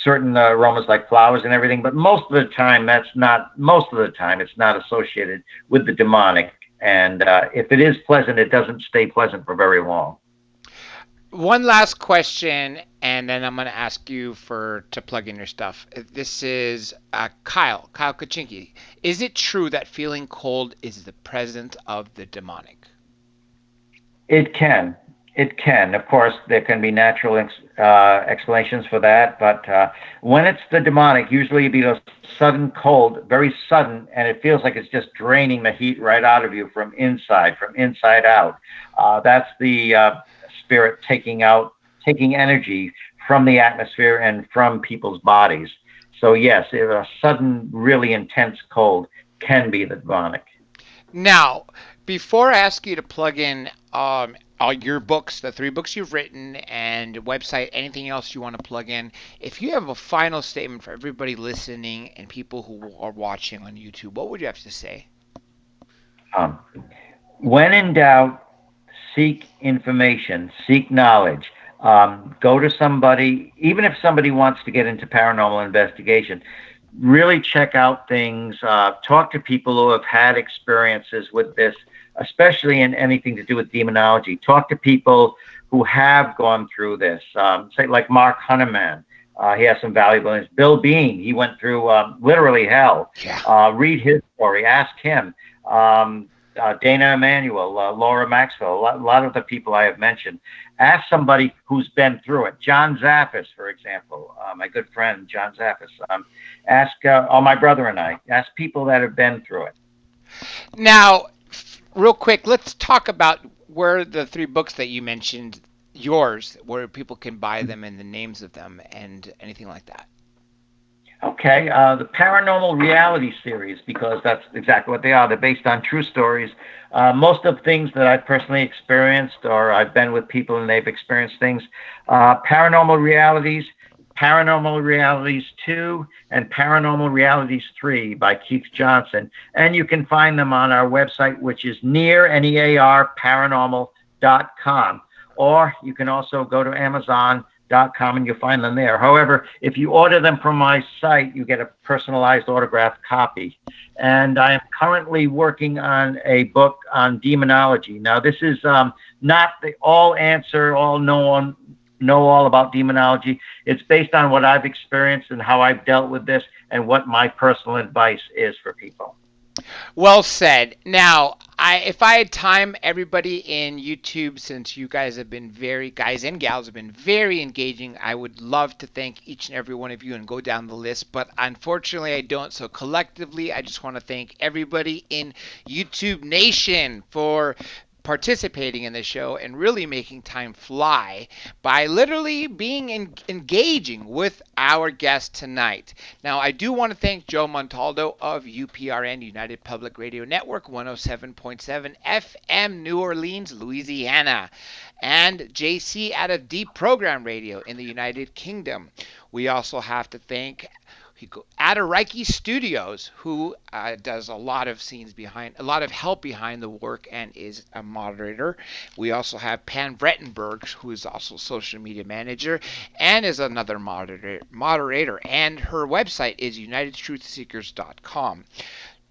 certain aromas like flowers and everything, but most of the time it's not associated with the demonic. And if it is pleasant, it doesn't stay pleasant for very long. One last question, and then I'm going to ask you to plug in your stuff. This is Kyle Kaczynski. Is it true that feeling cold is the presence of the demonic? It can. Of course, there can be natural explanations for that, but when it's the demonic, usually it'd be a sudden cold, very sudden, and it feels like it's just draining the heat right out of you from inside out. That's the spirit taking energy from the atmosphere and from people's bodies. So yes, a sudden, really intense cold can be the demonic. Now, before I ask you to plug in all your books, the 3 books you've written, and website, anything else you want to plug in, if you have a final statement for everybody listening and people who are watching on YouTube, what would you have to say? When in doubt, seek information, seek knowledge. Go to somebody, even if somebody wants to get into paranormal investigation, really check out things, talk to people who have had experiences with this, especially in anything to do with demonology. Talk to people who have gone through this, say like Mark Hunneman. He has some valuable news. Bill Bean, he went through literally hell. Yeah. Read his story, ask him. Dana Emanuel, Laura Maxwell, a lot of the people I have mentioned. Ask somebody who's been through it. John Zaffis, for example, my good friend John Zaffis. Ask my brother and I. Ask people that have been through it. Now, real quick, let's talk about where the 3 books that you mentioned, yours, where people can buy them and the names of them and anything like that. Okay, the Paranormal Reality series, because that's exactly what they are. They're based on true stories. Most of things that I've personally experienced, or I've been with people and they've experienced things. Paranormal Realities, Paranormal Realities 2, and Paranormal Realities 3 by Keith Johnson. And you can find them on our website, which is NEAR, paranormal.com. Or you can also go to Amazon.com and you'll find them there. However, if you order them from my site, you get a personalized autographed copy. And I am currently working on a book on demonology. Now, this is not the all know all about demonology. It's based on what I've experienced and how I've dealt with this and what my personal advice is for people. Well said. Now, if I had time, everybody in YouTube, since you guys have been guys and gals have been very engaging, I would love to thank each and every one of you and go down the list, but unfortunately I don't. So collectively, I just want to thank everybody in YouTube Nation for participating in the show and really making time fly by literally being engaging with our guest tonight. Now, I do want to thank Joe Montaldo of UPRN, United Public Radio Network, 107.7 FM, New Orleans, Louisiana, and JC out of Deprogrammed Radio in the United Kingdom. We also have to thank Adariki Studios, who does a lot of help behind the work and is a moderator. We also have Pam Brettenberg, who is also social media manager and is another moderator. And her website is unitedtruthseekers.com.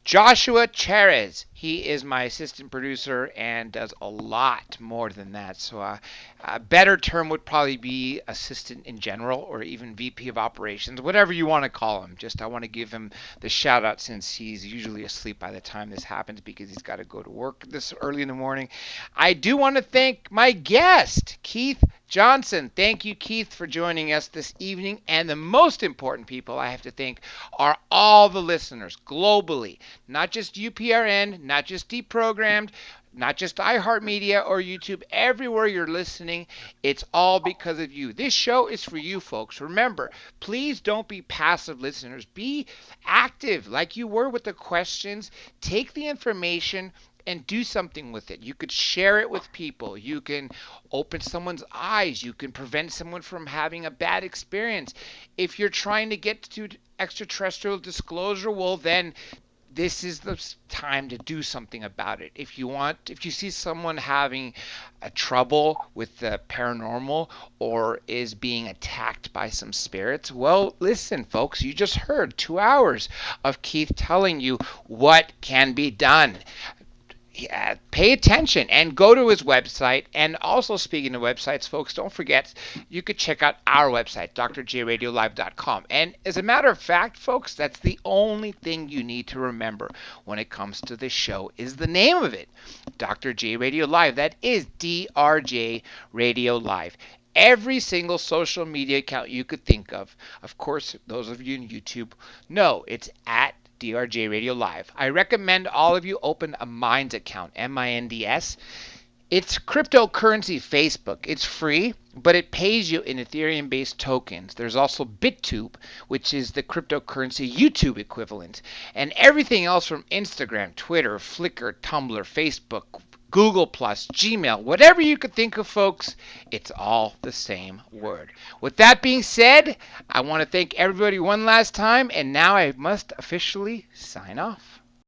Joshua Cherez, he is my assistant producer and does a lot more than that. So a better term would probably be assistant in general or even VP of operations, whatever you want to call him. Just I want to give him the shout out since he's usually asleep by the time this happens because he's got to go to work this early in the morning. I do want to thank my guest, Keith Johnson. Thank you, Keith, for joining us this evening. And the most important people I have to thank are all the listeners globally, not just UPRN, not just Deprogrammed, not just iHeartMedia or YouTube, everywhere you're listening. It's all because of you. This show is for you, folks. Remember, please don't be passive listeners. Be active like you were with the questions. Take the information and do something with it. You could share it with people. You can open someone's eyes. You can prevent someone from having a bad experience. If you're trying to get to extraterrestrial disclosure, well, then this is the time to do something about it. If you see someone having a trouble with the paranormal or is being attacked by some spirits, well, listen, folks, you just heard 2 hours of Keith telling you what can be done. Pay attention and go to his website. And also, speaking of websites, folks, don't forget you could check out our website, drjradiolive.com. And as a matter of fact, folks, that's the only thing you need to remember when it comes to this show is the name of it, Dr. J Radio Live. That is DRJ Radio Live. Every single social media account you could think of course, those of you in YouTube know it's at DRJ Radio Live. I recommend all of you open a Minds account, MINDS. It's cryptocurrency Facebook. It's free, but it pays you in Ethereum-based tokens. There's also BitTube, which is the cryptocurrency YouTube equivalent. And everything else from Instagram, Twitter, Flickr, Tumblr, Facebook, Google+, Gmail, whatever you could think of, folks, it's all the same word. With that being said, I want to thank everybody one last time, and now I must officially sign off.